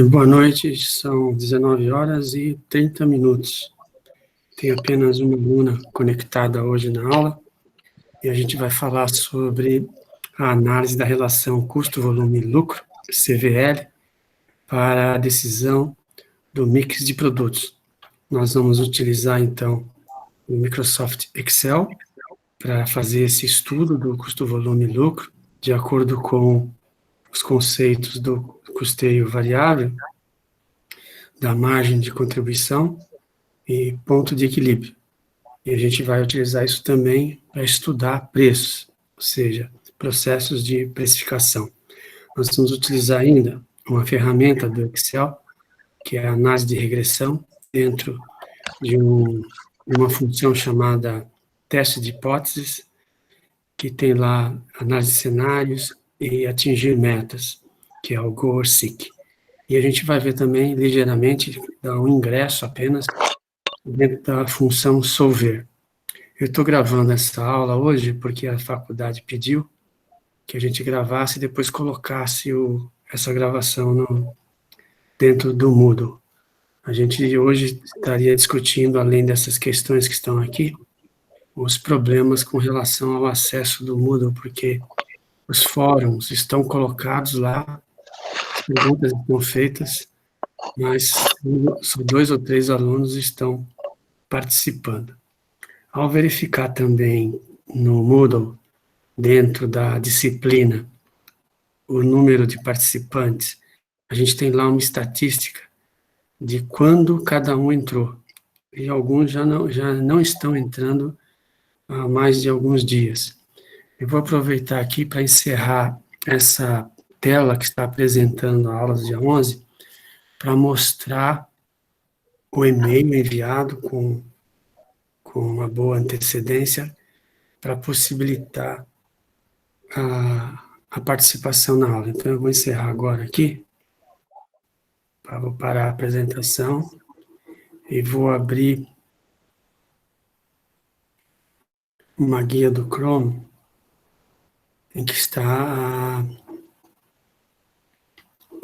Boa noite, são 19 horas e 30 minutos. Tem apenas uma aluna conectada hoje na aula e a gente vai falar sobre a análise da relação custo-volume-lucro, CVL, para a decisão do mix de produtos. Nós vamos utilizar, então, o Microsoft Excel para fazer esse estudo do custo-volume-lucro, de acordo com os conceitos do custeio variável, da margem de contribuição e ponto de equilíbrio. E a gente vai utilizar isso também para estudar preços, ou seja, processos de precificação. Nós vamos utilizar ainda uma ferramenta do Excel, que é a análise de regressão, dentro de uma função chamada teste de hipóteses, que tem lá análise de cenários e atingir metas, que é o Go or Seek. E a gente vai ver também, ligeiramente, dar um ingresso apenas dentro da função solver. Eu estou gravando essa aula hoje porque a faculdade pediu que a gente gravasse e depois colocasse essa gravação dentro do Moodle. A gente hoje estaria discutindo, além dessas questões que estão aqui, os problemas com relação ao acesso do Moodle, porque os fóruns estão colocados lá, as perguntas estão feitas, mas só 2 ou 3 alunos estão participando. Ao verificar também no Moodle, dentro da disciplina, o número de participantes, a gente tem lá uma estatística de quando cada um entrou. E alguns já não estão entrando há mais de alguns dias. Eu vou aproveitar aqui para encerrar essa tela que está apresentando a aula do dia 11, para mostrar o e-mail enviado com uma boa antecedência, para possibilitar a participação na aula. Então, eu vou encerrar agora aqui, vou parar a apresentação e vou abrir uma guia do Chrome, em que está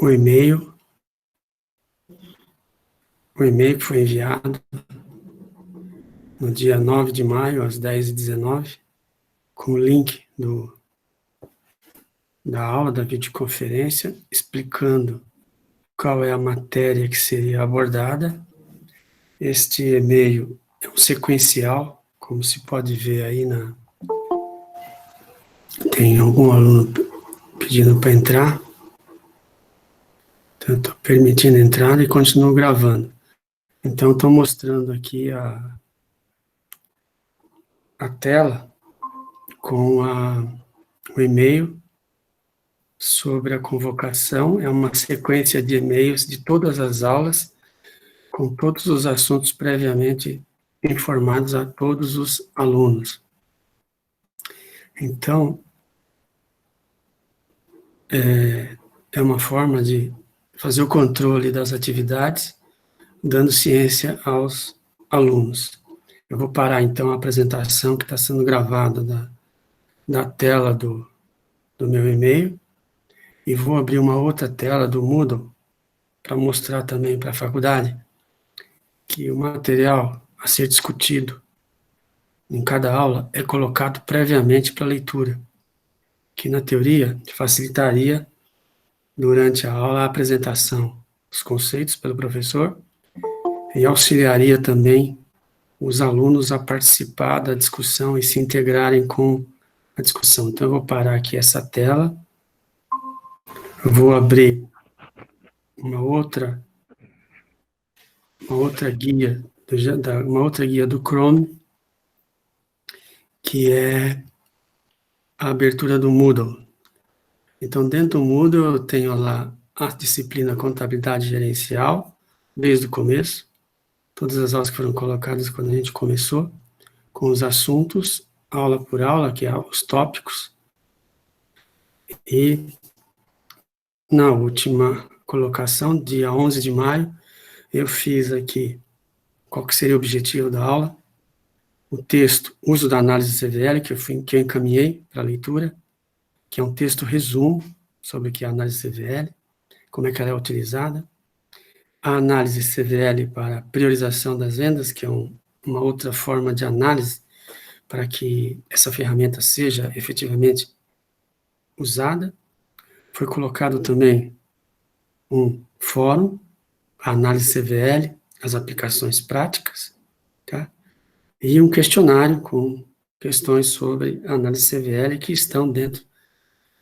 o e-mail que foi enviado no dia 9 de maio, às 10h19, com o link da aula, da videoconferência, explicando qual é a matéria que seria abordada. Este e-mail é um sequencial, como se pode ver aí tem algum aluno pedindo para entrar. Então, estou permitindo entrar e continuo gravando. Então, estou mostrando aqui a tela com o e-mail sobre a convocação. É uma sequência de e-mails de todas as aulas, com todos os assuntos previamente informados a todos os alunos. Então, é uma forma de fazer o controle das atividades, dando ciência aos alunos. Eu vou parar, então, a apresentação que está sendo gravada da tela do meu e-mail e vou abrir uma outra tela do Moodle para mostrar também para a faculdade que o material a ser discutido em cada aula é colocado previamente para leitura, que na teoria facilitaria durante a aula a apresentação dos conceitos pelo professor e auxiliaria também os alunos a participar da discussão e se integrarem com a discussão. Então, eu vou parar aqui essa tela, eu vou abrir uma outra guia do Chrome, que é a abertura do Moodle. Então, dentro do Moodle, eu tenho lá a disciplina Contabilidade Gerencial, desde o começo, todas as aulas que foram colocadas quando a gente começou, com os assuntos, aula por aula, que é os tópicos, e na última colocação, dia 11 de maio, eu fiz aqui qual que seria o objetivo da aula, o texto, uso da análise CVL, que eu encaminhei para a leitura, que é um texto resumo sobre o que é a análise CVL, como é que ela é utilizada, a análise CVL para priorização das vendas, que é uma outra forma de análise para que essa ferramenta seja efetivamente usada. Foi colocado também um fórum, a análise CVL, as aplicações práticas, tá? E um questionário com questões sobre a análise CVL que estão dentro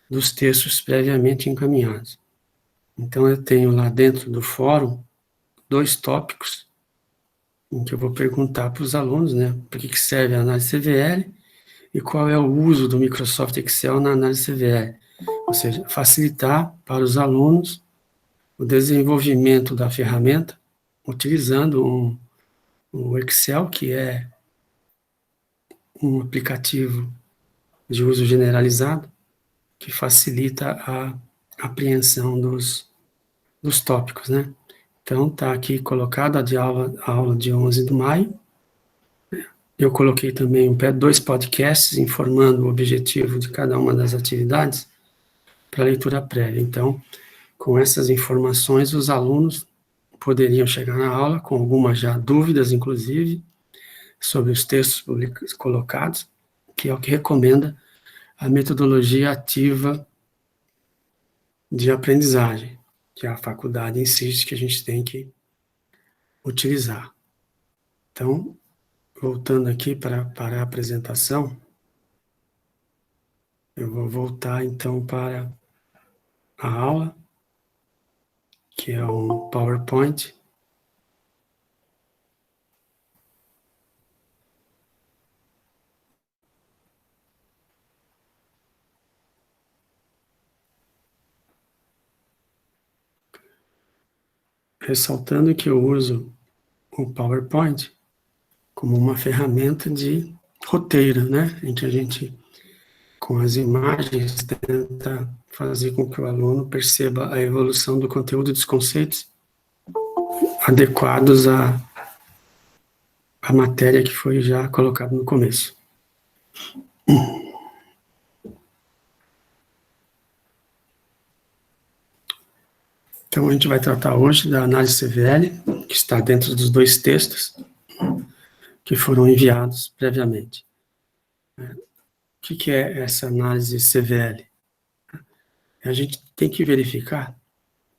dos textos previamente encaminhados. Então, eu tenho lá dentro do fórum 2 tópicos em que eu vou perguntar para os alunos, né, para que serve a análise CVL e qual é o uso do Microsoft Excel na análise CVL. Ou seja, facilitar para os alunos o desenvolvimento da ferramenta utilizando o Excel, que é um aplicativo de uso generalizado, que facilita a apreensão dos tópicos, né? Então, está aqui colocada a aula de 11 de maio. Eu coloquei também 2 podcasts informando o objetivo de cada uma das atividades para leitura prévia. Então, com essas informações, os alunos poderiam chegar na aula com algumas já dúvidas, inclusive, sobre os textos colocados, que é o que recomenda a metodologia ativa de aprendizagem, que a faculdade insiste que a gente tem que utilizar. Então, voltando aqui para a apresentação, eu vou voltar então para a aula, que é um PowerPoint. Ressaltando que eu uso o PowerPoint como uma ferramenta de roteiro, né, em que a gente, com as imagens, tenta fazer com que o aluno perceba a evolução do conteúdo e dos conceitos adequados à matéria que foi já colocada no começo. Então, a gente vai tratar hoje da análise CVL, que está dentro dos 2 textos que foram enviados previamente. O que é essa análise CVL? A gente tem que verificar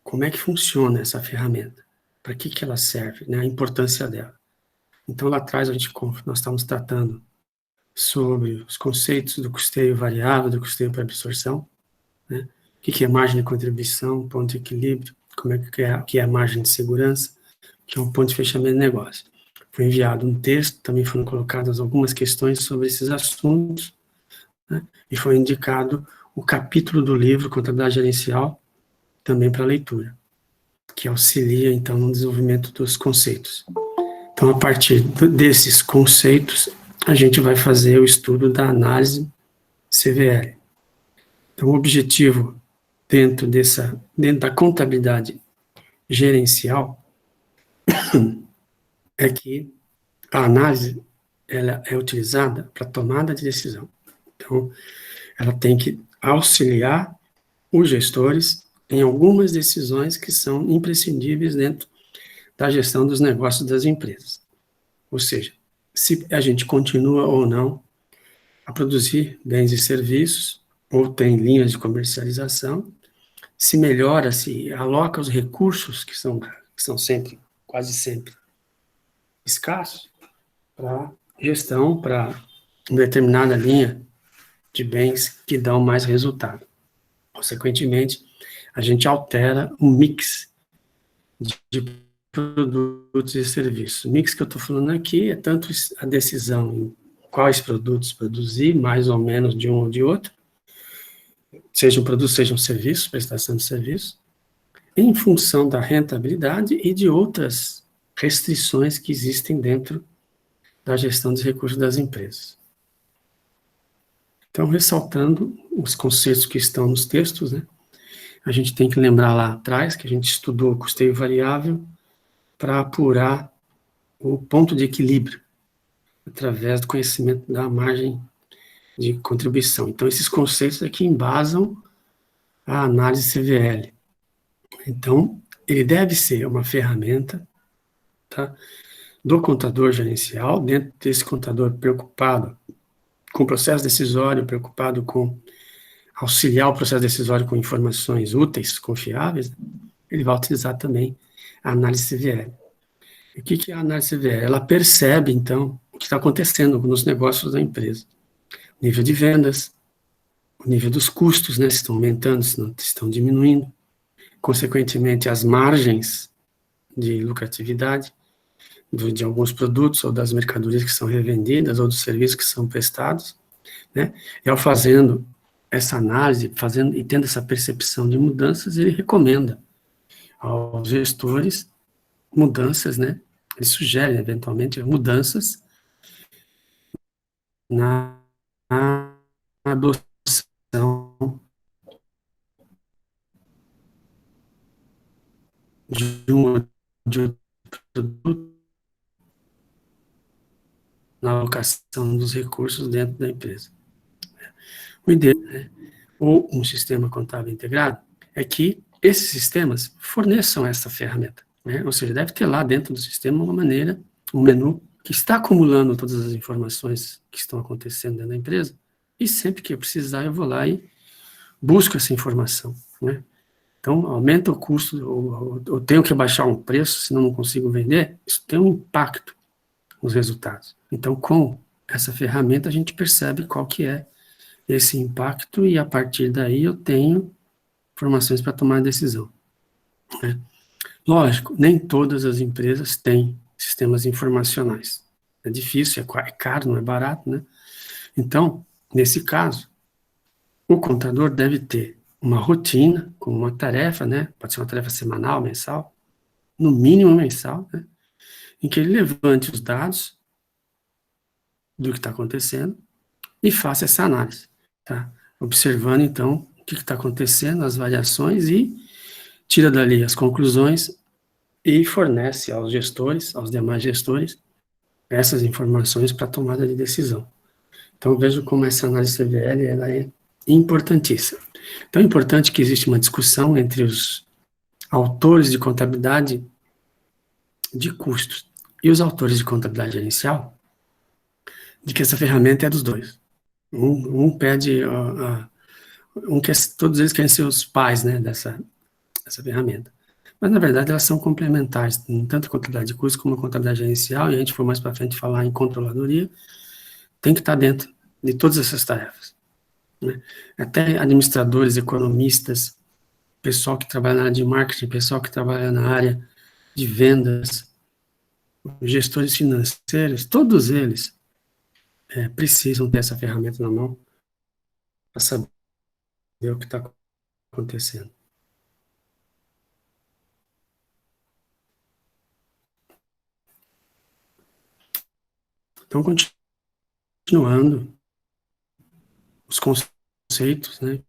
como é que funciona essa ferramenta, para que ela serve, né, a importância dela. Então, lá atrás, nós estamos tratando sobre os conceitos do custeio variável, do custeio para absorção, né? O que é margem de contribuição, ponto de equilíbrio, como é que é a margem de segurança, que é um ponto de fechamento de negócio. Foi enviado um texto, também foram colocadas algumas questões sobre esses assuntos, né? E foi indicado o capítulo do livro Contabilidade Gerencial, também para leitura, que auxilia, então, no desenvolvimento dos conceitos. Então, a partir desses conceitos, a gente vai fazer o estudo da análise CVL. Então, o objetivo dentro da contabilidade gerencial é que a análise ela é utilizada para tomada de decisão. Então, ela tem que auxiliar os gestores em algumas decisões que são imprescindíveis dentro da gestão dos negócios das empresas. Ou seja, se a gente continua ou não a produzir bens e serviços, ou tem linhas de comercialização, se melhora, se aloca os recursos que são sempre, quase sempre, escassos, para gestão, para uma determinada linha de bens que dão mais resultado. Consequentemente, a gente altera o mix de produtos e serviços. O mix que eu estou falando aqui é tanto a decisão em quais produtos produzir, mais ou menos de um ou de outro, sejam produtos, sejam serviços, prestação de serviço, em função da rentabilidade e de outras restrições que existem dentro da gestão dos recursos das empresas. Então, ressaltando os conceitos que estão nos textos, né, a gente tem que lembrar lá atrás que a gente estudou o custeio variável para apurar o ponto de equilíbrio através do conhecimento da margem de contribuição. Então, esses conceitos aqui embasam a análise CVL. Então, ele deve ser uma ferramenta, tá, do contador gerencial, dentro desse contador preocupado com o processo decisório, preocupado com auxiliar o processo decisório com informações úteis, confiáveis, ele vai utilizar também a análise CVL. O que é a análise CVL? Ela percebe, então, o que está acontecendo nos negócios da empresa. O nível de vendas, o nível dos custos, né, se estão aumentando, se não estão diminuindo, consequentemente as margens de lucratividade de alguns produtos ou das mercadorias que são revendidas ou dos serviços que são prestados, né? E ao fazendo essa análise, fazendo e tendo essa percepção de mudanças, ele recomenda aos gestores mudanças, né? Ele sugere, eventualmente, mudanças na adoção de um produto, na alocação dos recursos dentro da empresa. O ideal, né, ou um sistema contábil integrado, é que esses sistemas forneçam essa ferramenta, né? Ou seja, deve ter lá dentro do sistema uma maneira, um menu que está acumulando todas as informações que estão acontecendo dentro da empresa, e sempre que eu precisar eu vou lá e busco essa informação, né? Então, aumenta o custo, ou tenho que baixar um preço, senão não consigo vender, isso tem um impacto nos resultados. Então, com essa ferramenta, a gente percebe qual que é esse impacto, e a partir daí eu tenho informações para tomar decisão, né? Lógico, nem todas as empresas têm sistemas informacionais. É difícil, é caro, não é barato, né? Então, nesse caso, o contador deve ter uma rotina, com uma tarefa, né? Pode ser uma tarefa semanal, mensal, no mínimo mensal, né? Em que ele levante os dados do que está acontecendo e faça essa análise, tá? Observando, então, o que está acontecendo, as variações, e tira dali as conclusões e fornece aos gestores, aos demais gestores, essas informações para tomada de decisão. Então, vejo como essa análise CVL ela é importantíssima. Então, é importante que existe uma discussão entre os autores de contabilidade de custos e os autores de contabilidade gerencial, de que essa ferramenta é dos dois. Um pede, todos eles querem ser os pais, né, dessa ferramenta. Mas, na verdade, elas são complementares, tanto a contabilidade de custos como a contabilidade gerencial, e a gente for mais para frente falar em controladoria, tem que estar dentro de todas essas tarefas, né? Até administradores, economistas, pessoal que trabalha na área de marketing, pessoal que trabalha na área de vendas, gestores financeiros, todos eles precisam ter essa ferramenta na mão para saber o que está acontecendo. Então, continuando, os conceitos, né?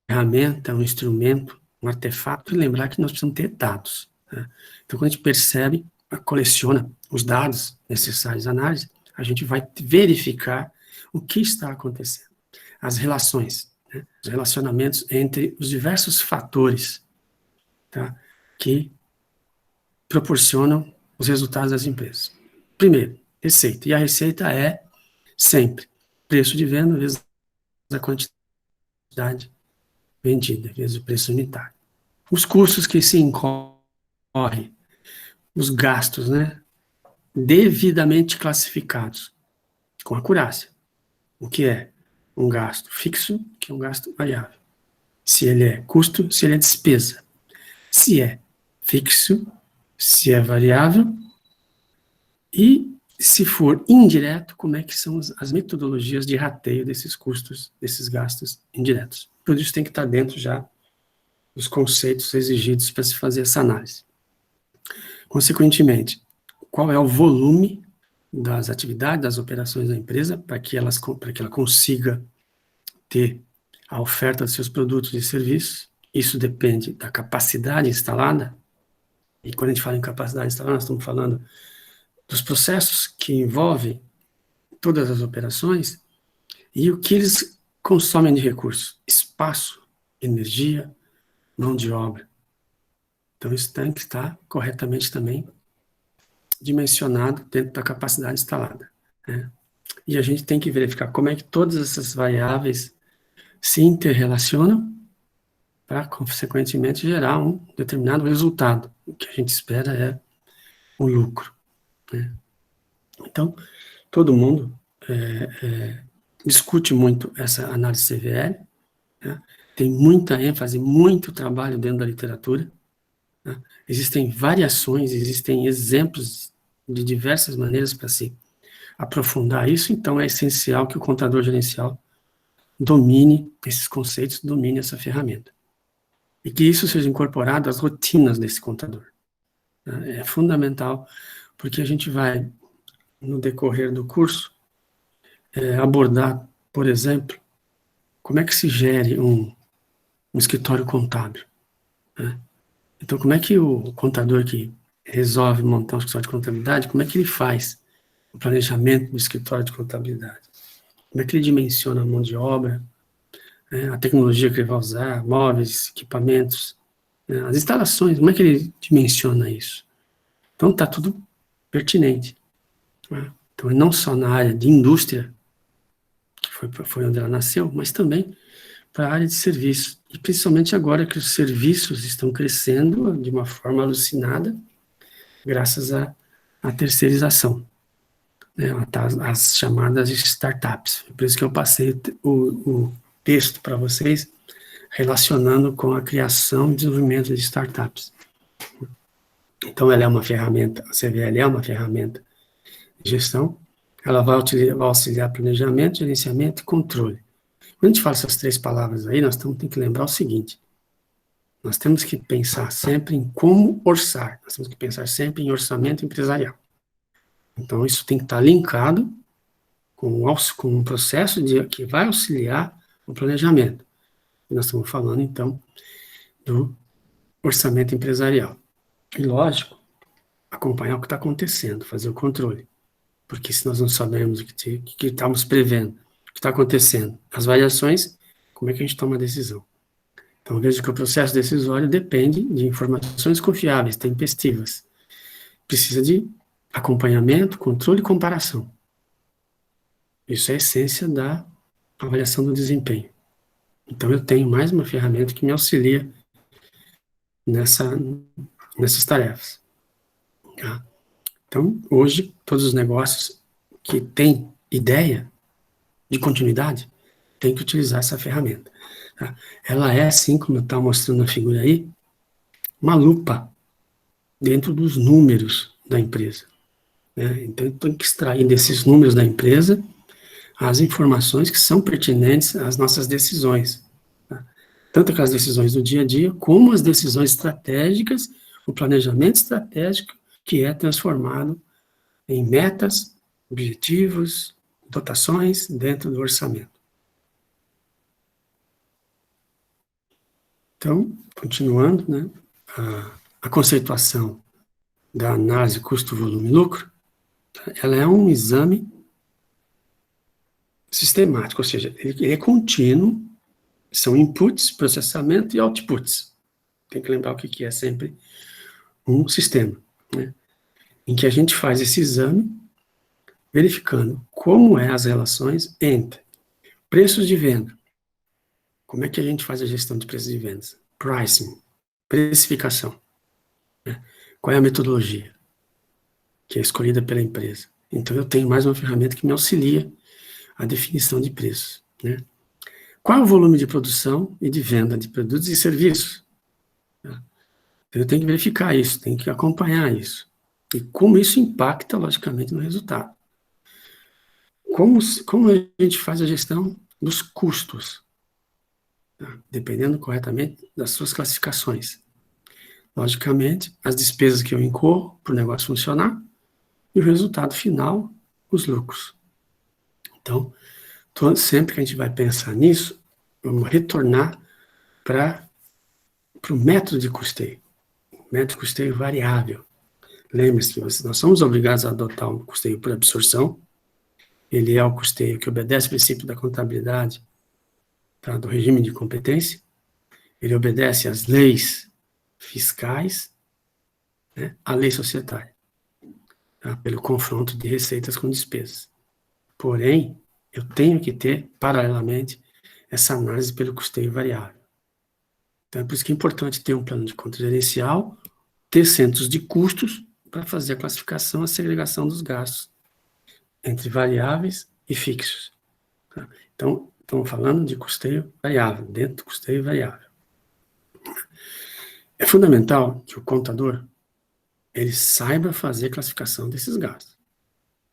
Ferramenta, um instrumento, um artefato, e lembrar que nós precisamos ter dados, né? Então, quando a gente percebe, coleciona os dados necessários à análise, a gente vai verificar o que está acontecendo, as relações, né? Os relacionamentos entre os diversos fatores, tá? Que proporcionam os resultados das empresas. Primeiro, receita. E a receita é sempre preço de venda vezes a quantidade vendida, vezes o preço unitário. Os custos que se incorrem, os gastos, né, devidamente classificados, com acurácia. O que é um gasto fixo, o que é um gasto variável. Se ele é custo, se ele é despesa. Se é fixo, se é variável, e se for indireto, como é que são as metodologias de rateio desses custos, desses gastos indiretos. Tudo isso tem que estar dentro já dos conceitos exigidos para se fazer essa análise. Consequentemente, qual é o volume das atividades, das operações da empresa, para que ela consiga ter a oferta de seus produtos e serviços. Isso depende da capacidade instalada, e quando a gente fala em capacidade instalada, nós estamos falando dos processos que envolvem todas as operações e o que eles consomem de recursos. Espaço energia, mão de obra. Então, isso tem que estar corretamente também dimensionado dentro da capacidade instalada, né? E a gente tem que verificar como é que todas essas variáveis se interrelacionam para, consequentemente, gerar um determinado resultado. O que a gente espera é o lucro, né? Então, todo mundo discute muito essa análise CVL, né? Tem muita ênfase, muito trabalho dentro da literatura, né? Existem variações, existem exemplos de diversas maneiras para se aprofundar isso, então é essencial que o contador gerencial domine esses conceitos, domine essa ferramenta. E que isso seja incorporado às rotinas desse contador, né? É fundamental, porque a gente vai, no decorrer do curso, abordar, por exemplo, como é que se gere um escritório contábil, né? Então, como é que o contador que resolve montar um escritório de contabilidade, como é que ele faz o planejamento do escritório de contabilidade? Como é que ele dimensiona a mão de obra, né, a tecnologia que ele vai usar, móveis, equipamentos, né, as instalações, como é que ele dimensiona isso? Então, está tudo pertinente, né? Então, não só na área de indústria, que foi onde ela nasceu, mas também para a área de serviços. E principalmente agora que os serviços estão crescendo de uma forma alucinada, graças à terceirização, né, as chamadas startups. Por isso que eu passei o texto para vocês, relacionando com a criação e desenvolvimento de startups. Então, ela é uma ferramenta, a CVL é uma ferramenta de gestão, ela vai auxiliar planejamento, gerenciamento e controle. Quando a gente fala essas três palavras aí, nós temos que lembrar o seguinte: nós temos que pensar sempre em como orçar, nós temos que pensar sempre em orçamento empresarial. Então, isso tem que estar linkado com um processo que vai auxiliar o planejamento. E nós estamos falando, então, do orçamento empresarial. E, lógico, acompanhar o que está acontecendo, fazer o controle. Porque se nós não sabemos o que estamos prevendo, o que está acontecendo, as variações, como é que a gente toma a decisão? Então, veja que o processo decisório depende de informações confiáveis, tempestivas. Precisa de acompanhamento, controle e comparação. Isso é a essência da avaliação do desempenho. Então, eu tenho mais uma ferramenta que me auxilia nessas tarefas. Tá? Então, hoje, todos os negócios que têm ideia de continuidade têm que utilizar essa ferramenta. Tá? Ela é, assim como está mostrando na figura aí, uma lupa dentro dos números da empresa, né? Então, eu tenho que extrair desses números da empresa as informações que são pertinentes às nossas decisões, tá? Tanto aquelas decisões do dia a dia, como as decisões estratégicas, o planejamento estratégico, que é transformado em metas, objetivos, dotações dentro do orçamento. Então, continuando, né, a conceituação da análise custo, volume e lucro, ela é um exame sistemático, ou seja, ele é contínuo, são inputs, processamento e outputs. Tem que lembrar o que é sempre um sistema, né, em que a gente faz esse exame verificando como as relações entre preços de venda. Como é que a gente faz a gestão de preços de vendas? Pricing, precificação, né? Qual é a metodologia que é escolhida pela empresa? Então, eu tenho mais uma ferramenta que me auxilia a definição de preços, né? Qual é o volume de produção e de venda de produtos e serviços? Então, eu tenho que verificar isso, tenho que acompanhar isso. E como isso impacta, logicamente, no resultado. Como a gente faz a gestão dos custos? Tá? Dependendo corretamente das suas classificações. Logicamente, as despesas que eu incorro para o negócio funcionar e o resultado final, os lucros. Então, sempre que a gente vai pensar nisso, vamos retornar para o método de custeio. Método de custeio variável. Lembre-se que nós somos obrigados a adotar um custeio por absorção. Ele é o custeio que obedece ao princípio da contabilidade, tá, do regime de competência. ele obedece às leis fiscais, né, à lei societária, tá, pelo confronto de receitas com despesas. Porém, eu tenho que ter, paralelamente, essa análise pelo custeio variável. Então, é por isso que é importante ter um plano de conta gerencial, ter centros de custos para fazer a classificação, a segregação dos gastos entre variáveis e fixos. Tá? Então, estamos falando de custeio variável, dentro do custeio variável. É fundamental que o contador ele saiba fazer classificação desses gastos.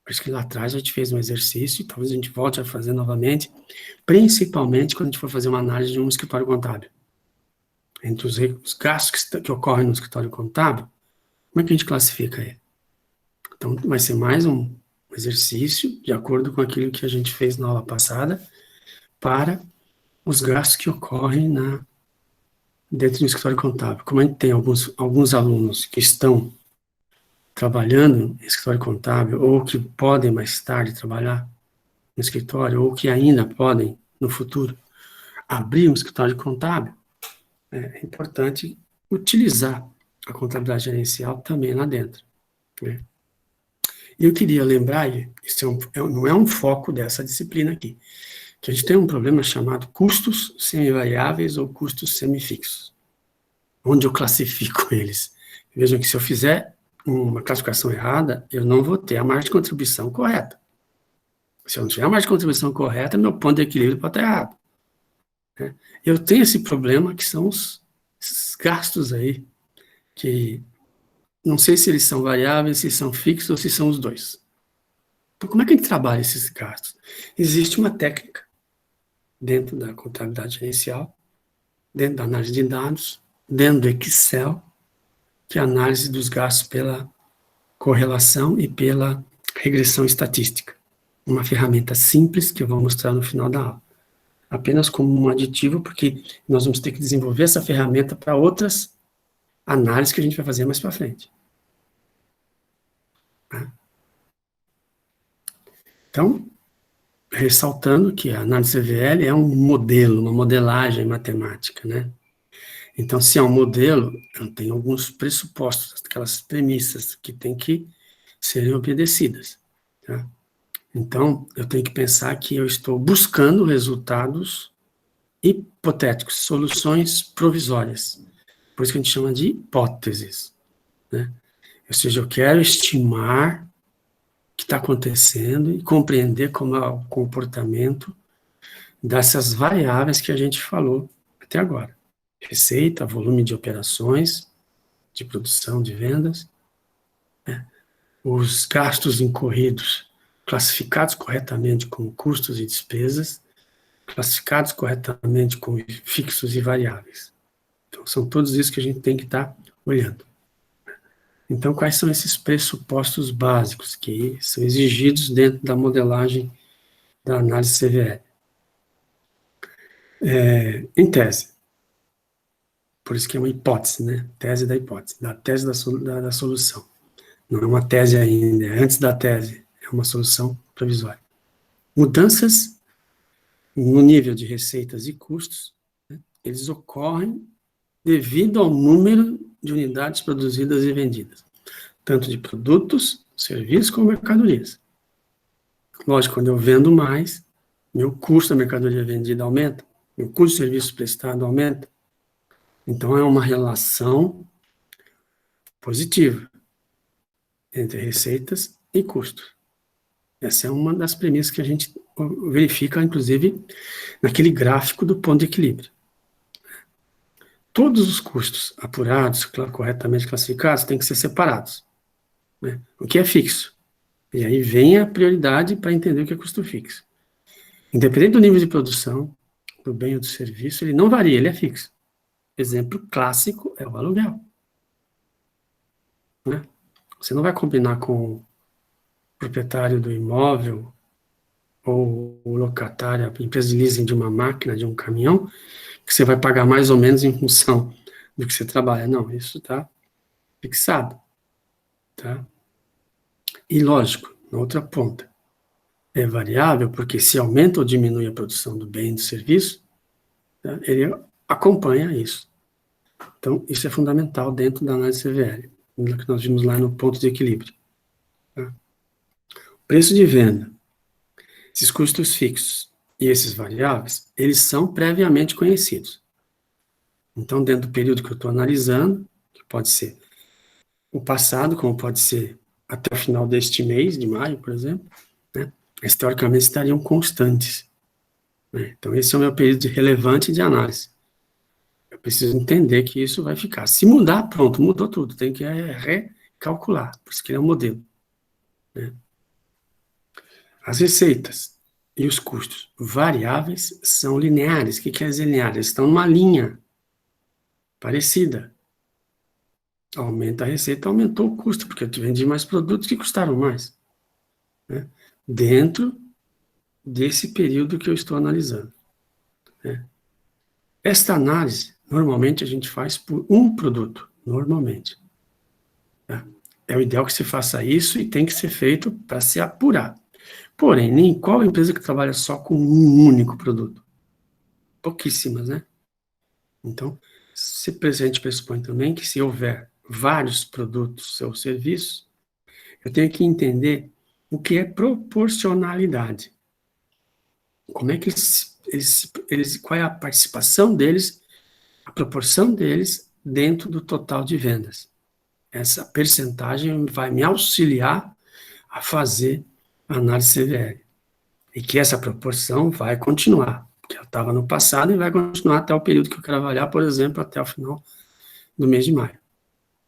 Por isso que lá atrás a gente fez um exercício, e talvez a gente volte a fazer novamente, principalmente quando a gente for fazer uma análise de um escritório contábil. Entre os gastos que ocorrem no escritório contábil, como é que a gente classifica ele? Então, vai ser mais um exercício, de acordo com aquilo que a gente fez na aula passada, para os gastos que ocorrem dentro do escritório contábil. Como a gente tem alguns alunos que estão trabalhando em escritório contábil, ou que podem mais tarde trabalhar no escritório, ou que ainda podem, no futuro, abrir um escritório contábil, é importante utilizar a contabilidade gerencial também lá dentro, né? E eu queria lembrar, isso não é um foco dessa disciplina aqui, que a gente tem um problema chamado custos semivariáveis ou custos semifixos, onde eu classifico eles. Vejam que se eu fizer uma classificação errada, eu não vou ter a margem de contribuição correta. Se eu não tiver a margem de contribuição correta, meu ponto de equilíbrio pode estar errado, né? Eu tenho esse problema que são esses gastos aí, que não sei se eles são variáveis, se são fixos ou se são os dois. Então, como é que a gente trabalha esses gastos? Existe uma técnica dentro da contabilidade gerencial, dentro da análise de dados, dentro do Excel, que é a análise dos gastos pela correlação e pela regressão estatística. Uma ferramenta simples que eu vou mostrar no final da aula. Apenas como um aditivo, porque nós vamos ter que desenvolver essa ferramenta para outras análises que a gente vai fazer mais para frente. Então, ressaltando que a análise CVL é um modelo, uma modelagem matemática, né? Então, se é um modelo, eu tenho alguns pressupostos, aquelas premissas que têm que serem obedecidas, tá? Então, eu tenho que pensar que eu estou buscando resultados hipotéticos, soluções provisórias. Por isso que a gente chama de hipóteses, né? Ou seja, eu quero estimar o que está acontecendo e compreender como é o comportamento dessas variáveis que a gente falou até agora. Receita, volume de operações, de produção, de vendas, né? Os gastos incorridos, classificados corretamente como custos e despesas, classificados corretamente como fixos e variáveis. Então, são todos isso que a gente tem que estar olhando. Então, quais são esses pressupostos básicos que são exigidos dentro da modelagem da análise CVL? Em tese, por isso que é uma hipótese, né? Tese da hipótese, da tese da solução. Não é uma tese ainda, é antes da tese, é uma solução provisória. Mudanças no nível de receitas e custos, né, eles ocorrem devido ao número de unidades produzidas e vendidas, tanto de produtos, serviços, como mercadorias. Lógico, quando eu vendo mais, meu custo da mercadoria vendida aumenta, meu custo de serviço prestado aumenta. Então, é uma relação positiva entre receitas e custos. Essa é uma das premissas que a gente verifica, inclusive, naquele gráfico do ponto de equilíbrio. Todos os custos apurados, corretamente classificados, têm que ser separados, né? O que é fixo. E aí vem a prioridade para entender o que é custo fixo. Independente do nível de produção, do bem ou do serviço, ele não varia, ele é fixo. Exemplo clássico é o aluguel, né? Você não vai combinar com o proprietário do imóvel ou o locatário, a empresa de leasing de uma máquina, de um caminhão, que você vai pagar mais ou menos em função do que você trabalha. Não, isso está fixado, tá? E lógico, na outra ponta, é variável porque se aumenta ou diminui a produção do bem e do serviço, tá, ele acompanha isso. Então, isso é fundamental dentro da análise CVL, que nós vimos lá no ponto de equilíbrio. Tá? Preço de venda. Esses custos fixos e esses variáveis, eles são previamente conhecidos. Então, dentro do período que eu estou analisando, que pode ser o passado, como pode ser até o final deste mês, de maio, por exemplo, né, eles teoricamente estariam constantes. Né? Então, esse é o meu período relevante de análise. Eu preciso entender que isso vai ficar. Se mudar, pronto, mudou tudo. Tem que recalcular, por isso que ele é um modelo. Né? As receitas e os custos variáveis são lineares. O que quer dizer lineares? Eles estão numa linha parecida. Aumenta a receita, aumentou o custo, porque eu vendi mais produtos que custaram mais. Né? Dentro desse período que eu estou analisando. Né? Esta análise, normalmente, a gente faz por um produto, normalmente. Tá? É o ideal que se faça isso e tem que ser feito para se apurar. Porém, nem qual empresa que trabalha só com um único produto? Pouquíssimas, né? Então, a gente pressupõe também que se houver vários produtos ou serviços, eu tenho que entender o que é proporcionalidade. Como é que qual é a participação deles, a proporção deles dentro do total de vendas. Essa percentagem vai me auxiliar a fazer a análise CVL. E que essa proporção vai continuar, porque ela estava no passado e vai continuar até o período que eu quero avaliar, por exemplo, até o final do mês de maio.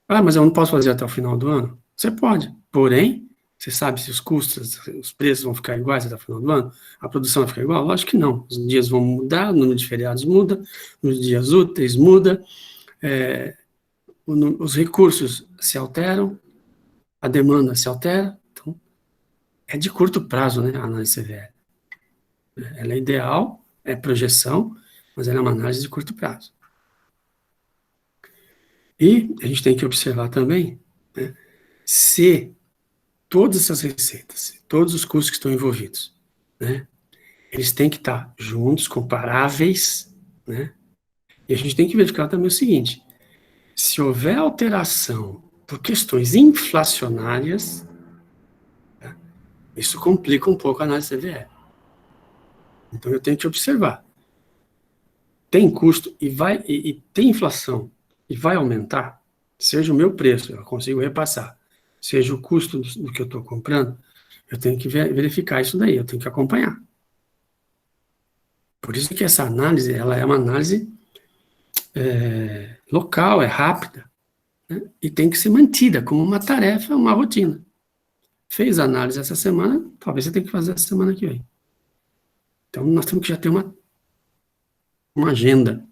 Ah, mas eu não posso fazer até o final do ano? Você pode, porém, você sabe se os custos, os preços vão ficar iguais até o final do ano? A produção vai ficar igual? Lógico que não. Os dias vão mudar, o número de feriados muda, os dias úteis muda, os recursos se alteram, a demanda se altera, então é de curto prazo, né, a análise CVL. Ela é ideal, é projeção, mas ela é uma análise de curto prazo. E a gente tem que observar também, né, se todas essas receitas, todos os custos que estão envolvidos, né, eles têm que estar juntos, comparáveis, né, e a gente tem que verificar também o seguinte, se houver alteração por questões inflacionárias, né, isso complica um pouco a análise CVE. Então eu tenho que observar. Tem custo e tem inflação e vai aumentar, seja o meu preço, eu consigo repassar, seja o custo do que eu estou comprando, eu tenho que verificar isso daí, eu tenho que acompanhar. Por isso que essa análise, ela é uma análise local, é rápida, né? E tem que ser mantida como uma tarefa, uma rotina. Fez a análise essa semana, talvez você tenha que fazer essa semana que vem. Então, nós temos que já ter uma agenda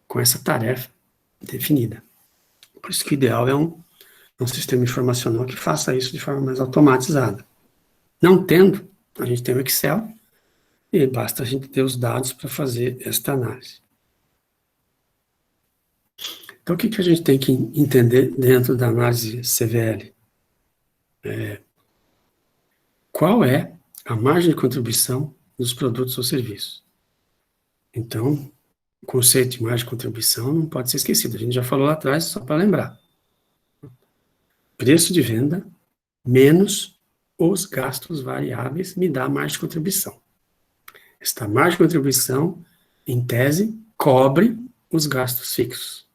com essa tarefa definida. Por isso que o ideal é um sistema informacional que faça isso de forma mais automatizada. Não tendo, a gente tem o Excel e basta a gente ter os dados para fazer esta análise. Então, o que a gente tem que entender dentro da análise CVL? Qual é a margem de contribuição dos produtos ou serviços? Então, o conceito de margem de contribuição não pode ser esquecido. A gente já falou lá atrás, só para lembrar. Preço de venda menos os gastos variáveis me dá margem de contribuição. Esta margem de contribuição, em tese, cobre os gastos fixos.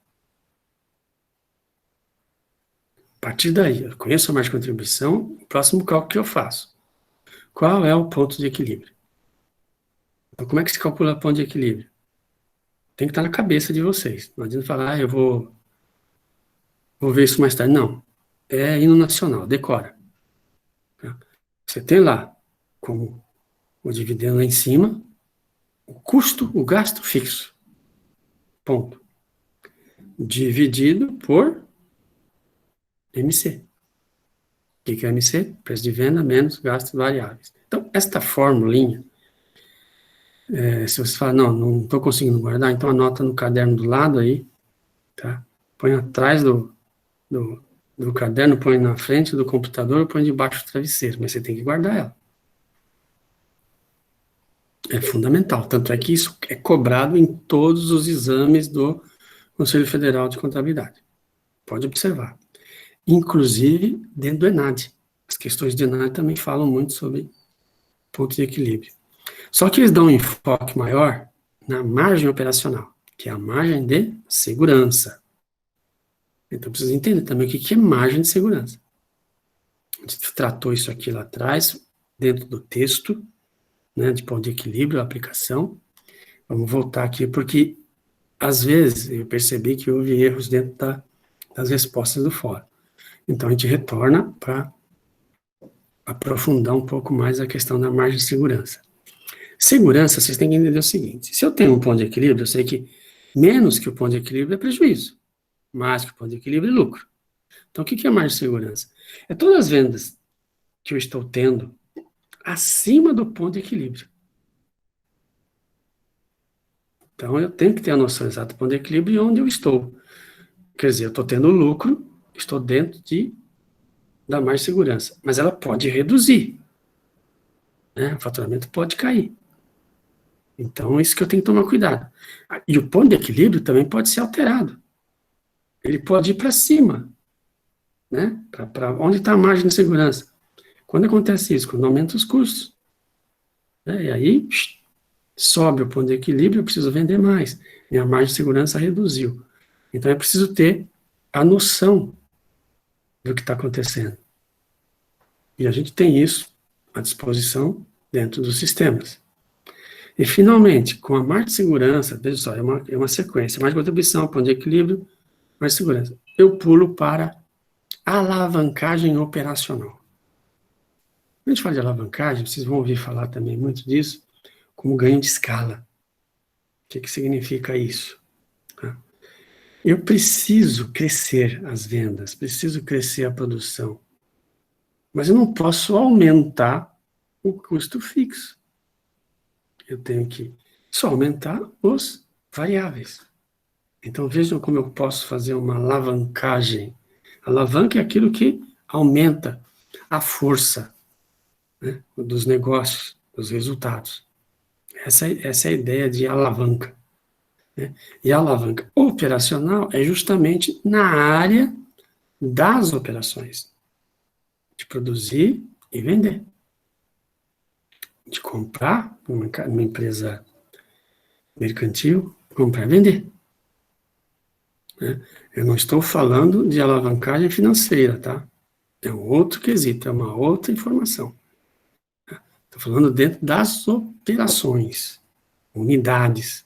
A partir daí, eu conheço a margem de contribuição, o próximo cálculo que eu faço. Qual é o ponto de equilíbrio? Então, como é que se calcula o ponto de equilíbrio? Tem que estar na cabeça de vocês. Não adianta falar, eu vou ver isso mais tarde. Não. É hino nacional, decora. Você tem lá, como o dividendo lá em cima, o custo, o gasto fixo. Ponto. Dividido por MC. O que é MC? Preço de venda menos gastos variáveis. Então, esta formulinha, se você fala, não estou conseguindo guardar, então anota no caderno do lado aí, tá? Põe atrás do caderno, põe na frente do computador, põe debaixo do travesseiro, mas você tem que guardar ela. É fundamental. Tanto é que isso é cobrado em todos os exames do Conselho Federal de Contabilidade. Pode observar. Inclusive dentro do ENAD. As questões do ENAD também falam muito sobre ponto de equilíbrio. Só que eles dão um enfoque maior na margem operacional, que é a margem de segurança. Então, precisa entender também o que é margem de segurança. A gente tratou isso aqui lá atrás, dentro do texto, né, de ponto de equilíbrio, aplicação. Vamos voltar aqui, porque, às vezes, eu percebi que houve erros dentro das respostas do fórum. Então, a gente retorna para aprofundar um pouco mais a questão da margem de segurança. Segurança, vocês têm que entender o seguinte: se eu tenho um ponto de equilíbrio, eu sei que menos que o ponto de equilíbrio é prejuízo, mais que o ponto de equilíbrio é lucro. Então, o que é margem de segurança? É todas as vendas que eu estou tendo acima do ponto de equilíbrio. Então, eu tenho que ter a noção exata do ponto de equilíbrio e onde eu estou. Quer dizer, eu estou tendo lucro, estou dentro da margem de segurança, mas ela pode reduzir, né? O faturamento pode cair. Então, isso que eu tenho que tomar cuidado. E o ponto de equilíbrio também pode ser alterado. Ele pode ir para cima, né? Para onde está a margem de segurança? Quando acontece isso? Quando aumenta os custos. Né? E aí, sobe o ponto de equilíbrio, eu preciso vender mais. Minha margem de segurança reduziu. Então, é preciso ter a noção do que está acontecendo. E a gente tem isso à disposição dentro dos sistemas. E, finalmente, com a margem de segurança, veja só, é uma sequência: margem de contribuição, ponto de equilíbrio, margem de segurança. Eu pulo para alavancagem operacional. Quando a gente fala de alavancagem, vocês vão ouvir falar também muito disso, como ganho de escala. O que significa isso? Eu preciso crescer as vendas, preciso crescer a produção, mas eu não posso aumentar o custo fixo. Eu tenho que só aumentar os variáveis. Então vejam como eu posso fazer uma alavancagem. Alavanca é aquilo que aumenta a força, né, dos negócios, dos resultados. Essa é a ideia de alavanca. Né? E a alavanca operacional é justamente na área das operações, de produzir e vender, de comprar uma empresa mercantil, comprar e vender. Né? Eu não estou falando de alavancagem financeira, tá? É um outro quesito, é uma outra informação. Estou falando dentro das operações, unidades,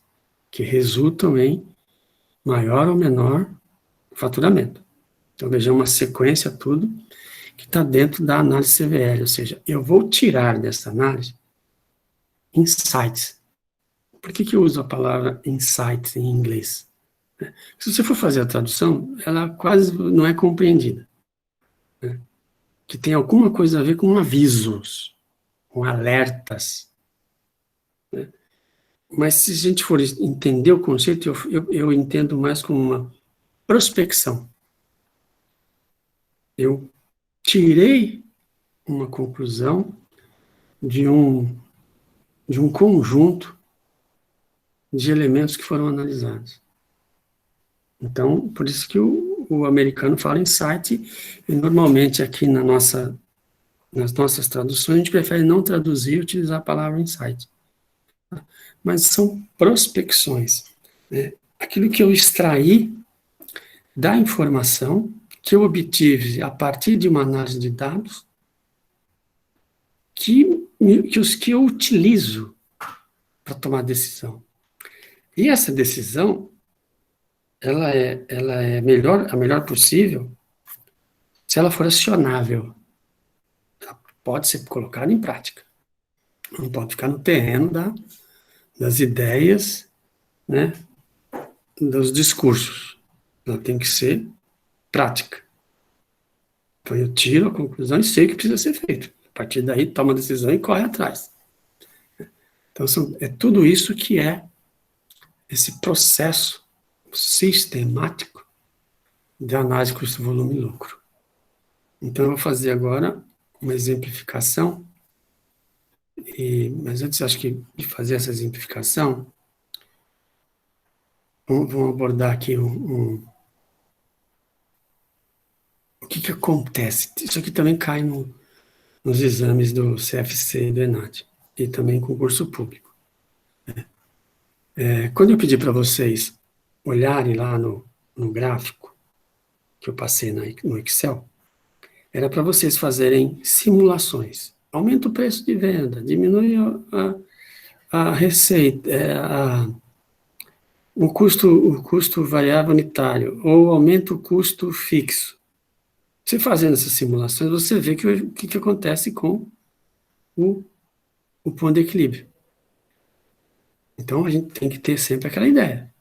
que resultam em maior ou menor faturamento. Então, vejam uma sequência, tudo, que está dentro da análise CVL, ou seja, eu vou tirar dessa análise insights. Por que eu uso a palavra insights em inglês? Se você for fazer a tradução, ela quase não é compreendida. Né? Que tem alguma coisa a ver com avisos, com alertas. Né? Mas se a gente for entender o conceito, eu entendo mais como uma prospecção. Eu tirei uma conclusão de um conjunto de elementos que foram analisados. Então, por isso que o americano fala insight, e normalmente aqui nas nossas traduções a gente prefere não traduzir e utilizar a palavra insight. Mas são prospecções. Né? Aquilo que eu extraí da informação que eu obtive a partir de uma análise de dados que eu utilizo para tomar decisão. E essa decisão, ela é a melhor possível se ela for acionável. Ela pode ser colocada em prática. Não pode ficar no terreno das ideias, né, dos discursos. Ela tem que ser prática. Então eu tiro a conclusão e sei o que precisa ser feito. A partir daí, toma a decisão e corre atrás. Então é tudo isso que é esse processo sistemático de análise custo, volume e lucro. Então eu vou fazer agora uma exemplificação Mas antes, acho que de fazer essa exemplificação, vamos abordar aqui o que acontece. Isso aqui também cai nos exames do CFC e do ENAD, e também concurso público. Quando eu pedi para vocês olharem lá no gráfico que eu passei no Excel, era para vocês fazerem simulações. Aumenta o preço de venda, diminui a receita, o custo variável unitário, ou aumenta o custo fixo. Você fazendo essas simulações, você vê o que acontece com o ponto de equilíbrio. Então, a gente tem que ter sempre aquela ideia.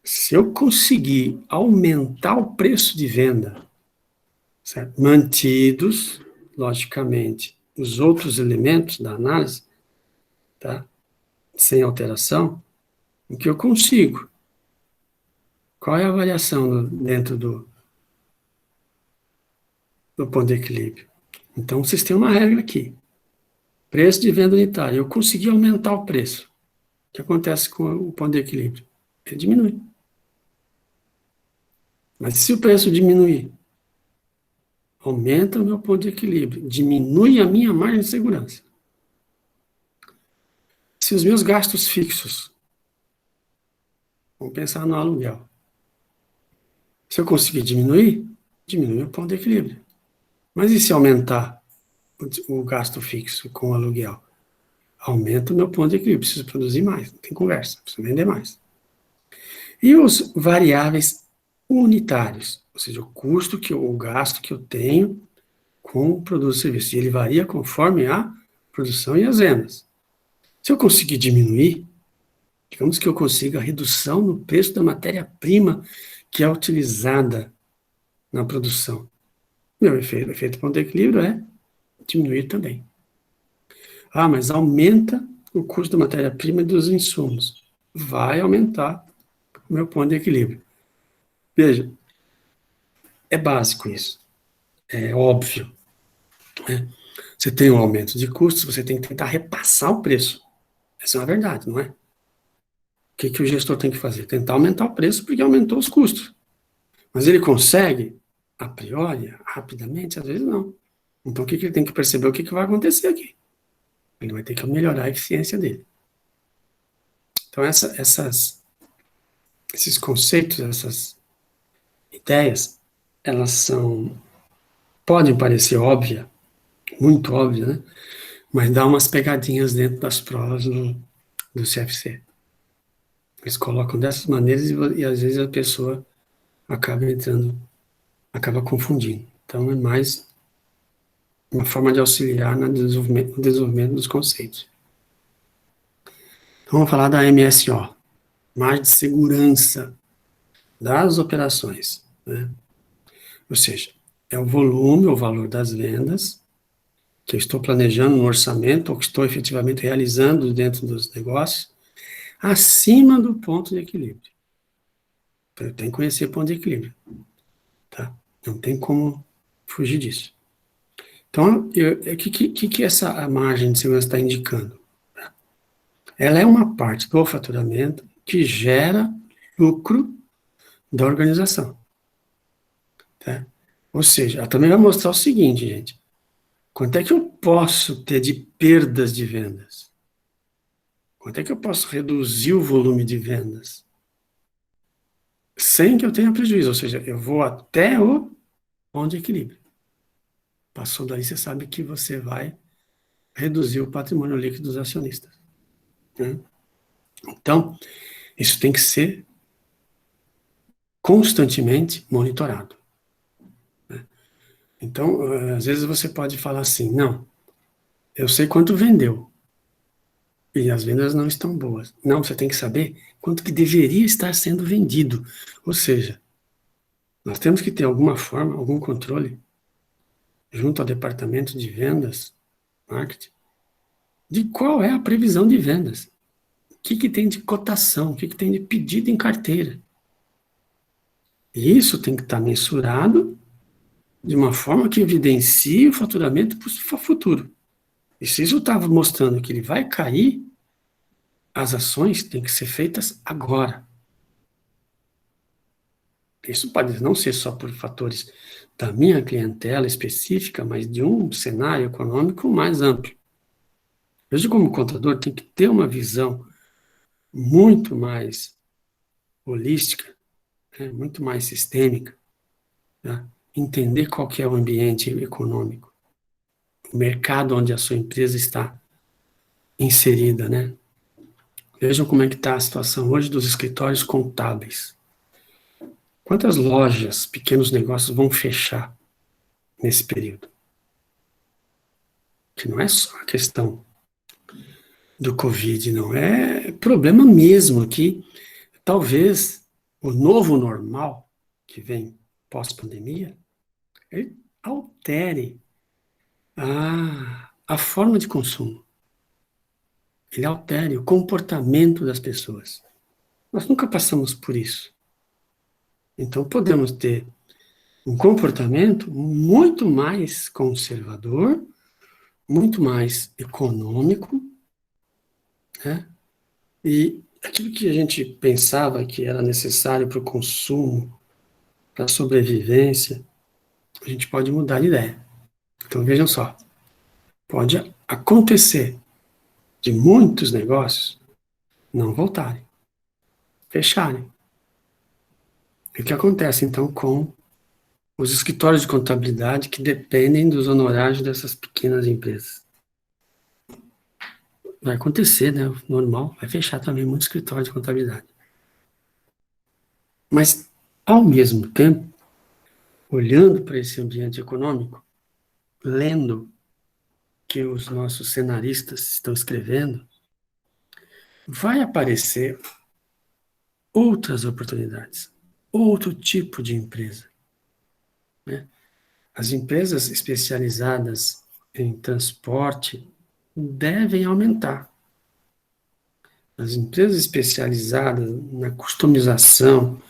Se eu conseguir aumentar o preço de venda, certo? Mantidos, logicamente, os outros elementos da análise, tá? Sem alteração, o que eu consigo? Qual é a variação dentro do ponto de equilíbrio? Então, vocês têm uma regra aqui. Preço de venda unitária. Eu consegui aumentar o preço. O que acontece com o ponto de equilíbrio? Ele diminui. Mas se o preço diminuir, aumenta o meu ponto de equilíbrio, diminui a minha margem de segurança. Se os meus gastos fixos, vamos pensar no aluguel, se eu conseguir diminuir, diminui o ponto de equilíbrio. Mas e se aumentar o gasto fixo com o aluguel? Aumenta o meu ponto de equilíbrio, preciso produzir mais, não tem conversa, preciso vender mais. E os variáveis unitários, ou seja, o gasto que eu tenho com o produto e serviço. E ele varia conforme a produção e as vendas. Se eu conseguir diminuir, digamos que eu consiga a redução no preço da matéria-prima que é utilizada na produção. Meu efeito ponto de equilíbrio é diminuir também. Ah, mas aumenta o custo da matéria-prima e dos insumos. Vai aumentar o meu ponto de equilíbrio. Veja, é básico isso. É óbvio. Né? Você tem um aumento de custos, você tem que tentar repassar o preço. Essa é uma verdade, não é? O que o gestor tem que fazer? Tentar aumentar o preço porque aumentou os custos. Mas ele consegue, a priori, rapidamente? Às vezes não. Então o que ele tem que perceber? O que vai acontecer aqui? Ele vai ter que melhorar a eficiência dele. Então esses conceitos, essas ideias, elas podem parecer óbvias, muito óbvias, né? Mas dá umas pegadinhas dentro das provas do CFC. Eles colocam dessas maneiras e às vezes a pessoa acaba confundindo. Então é mais uma forma de auxiliar no desenvolvimento dos conceitos. Então vamos falar da MSO, margem de segurança das operações, né? Ou seja, é o volume, o valor das vendas que eu estou planejando no orçamento ou que estou efetivamente realizando dentro dos negócios, acima do ponto de equilíbrio. Eu tenho que conhecer o ponto de equilíbrio, tá? Não tem como fugir disso. Então, o que essa margem de segurança está indicando? Ela é uma parte do faturamento que gera lucro da organização. Tá? Ou seja, ela também vai mostrar o seguinte, gente. Quanto é que eu posso ter de perdas de vendas? Quanto é que eu posso reduzir o volume de vendas? Sem que eu tenha prejuízo. Ou seja, eu vou até o ponto de equilíbrio. Passou daí, você sabe que você vai reduzir o patrimônio líquido dos acionistas. Né? Então, isso tem que ser constantemente monitorado. Né? Então, às vezes você pode falar assim, não, eu sei quanto vendeu, e as vendas não estão boas. Não, você tem que saber quanto que deveria estar sendo vendido. Ou seja, nós temos que ter alguma forma, algum controle, junto ao departamento de vendas, marketing, de qual é a previsão de vendas. O que tem de cotação, o que tem de pedido em carteira. E isso tem que estar mensurado de uma forma que evidencie o faturamento para o futuro. E se isso estava mostrando que ele vai cair, as ações têm que ser feitas agora. Isso pode não ser só por fatores da minha clientela específica, mas de um cenário econômico mais amplo. Veja como o contador tem que ter uma visão muito mais holística, né, muito mais sistêmica, tá? Entender qual que é o ambiente econômico, o mercado onde a sua empresa está inserida, né? Vejam como é que está a situação hoje dos escritórios contábeis. Quantas lojas, pequenos negócios vão fechar nesse período? Que não é só a questão do Covid, não. É problema mesmo que talvez o novo normal que vem pós-pandemia, ele altere a forma de consumo. Ele altere o comportamento das pessoas. Nós nunca passamos por isso. Então podemos ter um comportamento muito mais conservador, muito mais econômico, né? E aquilo que a gente pensava que era necessário para o consumo, para a sobrevivência, a gente pode mudar de ideia. Então vejam só, pode acontecer de muitos negócios não voltarem, fecharem. O que acontece então com os escritórios de contabilidade que dependem dos honorários dessas pequenas empresas? Vai acontecer, né? Normal, vai fechar também muito escritório de contabilidade. Mas, ao mesmo tempo, olhando para esse ambiente econômico, lendo que os nossos cenaristas estão escrevendo, vai aparecer outras oportunidades, outro tipo de empresa, né? As empresas especializadas em transporte devem aumentar. As empresas especializadas na customização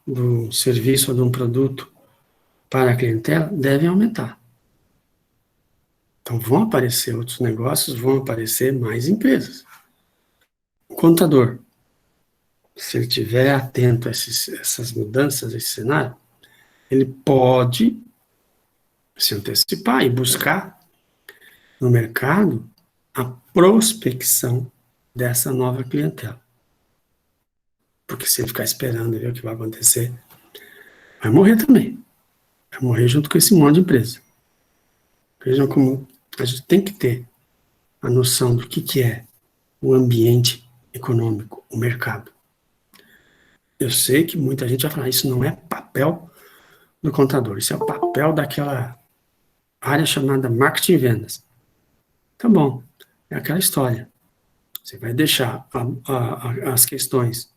do serviço ou de um produto para a clientela devem aumentar. Então vão aparecer outros negócios, vão aparecer mais empresas. O contador, se ele estiver atento a essas mudanças, a esse cenário, ele pode se antecipar e buscar no mercado a prospecção dessa nova clientela. Porque se ele ficar esperando e ver o que vai acontecer, vai morrer também. Vai morrer junto com esse monte de empresa. Vejam como a gente tem que ter a noção do que é o ambiente econômico, o mercado. Eu sei que muita gente vai falar, isso não é papel do contador, isso é o papel daquela área chamada marketing e vendas. Tá bom, é aquela história. Você vai deixar as questões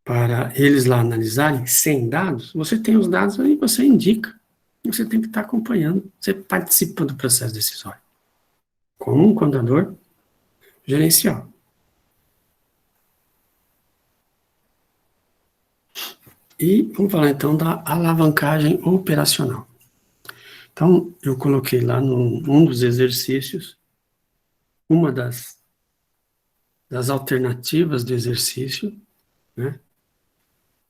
para eles lá analisarem sem dados, você tem os dados aí, você indica. Você tem que estar acompanhando, você participa do processo decisório. Como um contador gerencial. E vamos falar então da alavancagem operacional. Então, eu coloquei lá num dos exercícios, uma das alternativas do exercício, né,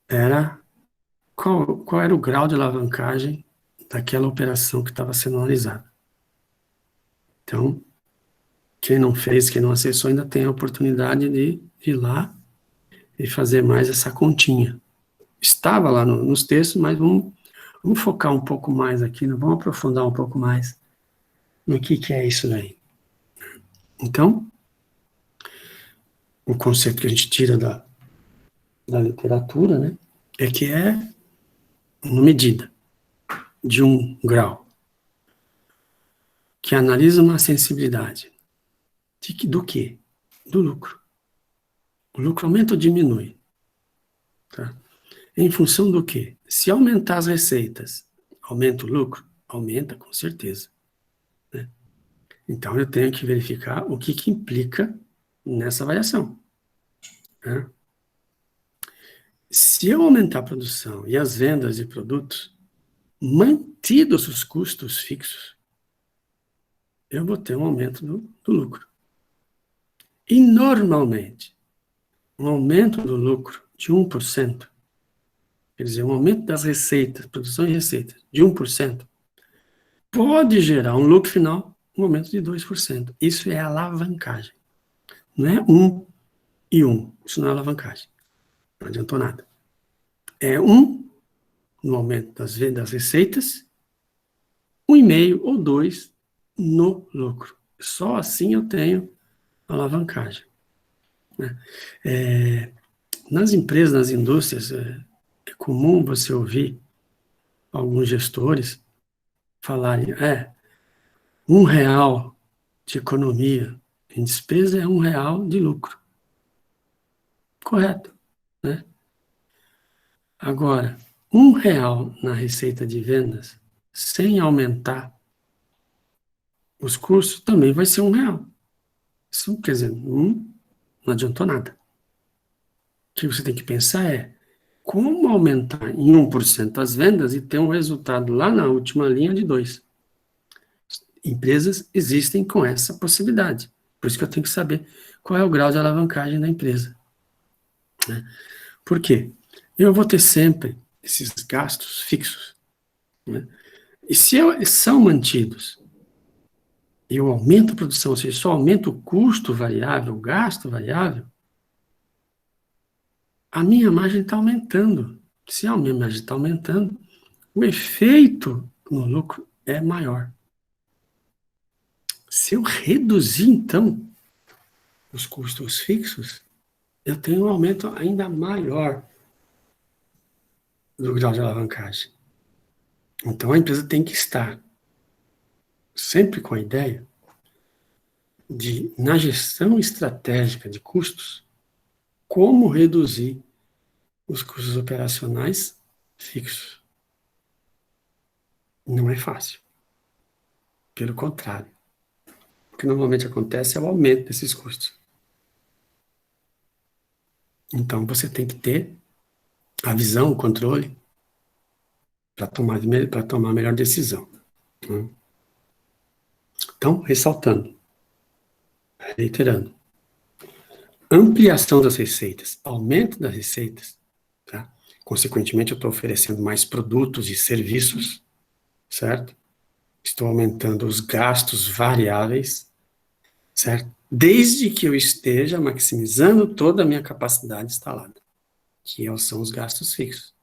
era qual era o grau de alavancagem daquela operação que estava sendo analisada. Então, quem não fez, quem não acessou, ainda tem a oportunidade de ir lá e fazer mais essa continha. Estava lá nos textos, mas vamos focar um pouco mais aqui, né? Vamos aprofundar um pouco mais no que é isso daí. Então, o conceito que a gente tira da literatura, né, é que é uma medida de um grau que analisa uma sensibilidade do quê? Do lucro. O lucro aumenta ou diminui? Tá? Em função do quê? Se aumentar as receitas, aumenta o lucro? Aumenta, com certeza. Né? Então, eu tenho que verificar o que implica nessa variação. Né? Se eu aumentar a produção e as vendas de produtos, mantidos os custos fixos, eu vou ter um aumento do lucro. E, normalmente, um aumento do lucro de 1%, quer dizer, um aumento das receitas, produção e receita, de 1%, pode gerar um lucro final, um aumento de 2%. Isso é alavancagem. Não é 1 e 1. Isso não é alavancagem. Não adiantou nada. É 1 no aumento das receitas, 1,5 ou 2 no lucro. Só assim eu tenho alavancagem. Né? Nas empresas, nas indústrias, é comum você ouvir alguns gestores falarem, R$ 1 de economia em despesa é R$ 1 de lucro. Correto, né? Agora, R$ 1 na receita de vendas, sem aumentar os custos, também vai ser R$ 1. Isso, quer dizer, não adiantou nada. O que você tem que pensar é como aumentar em 1% as vendas e ter um resultado lá na última linha de 2%. Empresas existem com essa possibilidade. Por isso que eu tenho que saber qual é o grau de alavancagem da empresa. Né? Por quê? Eu vou ter sempre esses gastos fixos. Né? E se são mantidos, eu aumento a produção, ou seja, só aumento o custo variável, o gasto variável, a minha margem está aumentando. Se a minha margem está aumentando, o efeito no lucro é maior. Se eu reduzir, então, os custos fixos, eu tenho um aumento ainda maior do grau de alavancagem. Então, a empresa tem que estar sempre com a ideia de, na gestão estratégica de custos, como reduzir os custos operacionais fixos. Não é fácil. Pelo contrário. O que normalmente acontece é o aumento desses custos. Então, você tem que ter a visão, o controle, para tomar a melhor decisão. Né? Então, ressaltando, reiterando, ampliação das receitas, aumento das receitas, tá? Consequentemente, eu estou oferecendo mais produtos e serviços, certo? Estou aumentando os gastos variáveis, certo? Desde que eu esteja maximizando toda a minha capacidade instalada, que são os gastos fixos.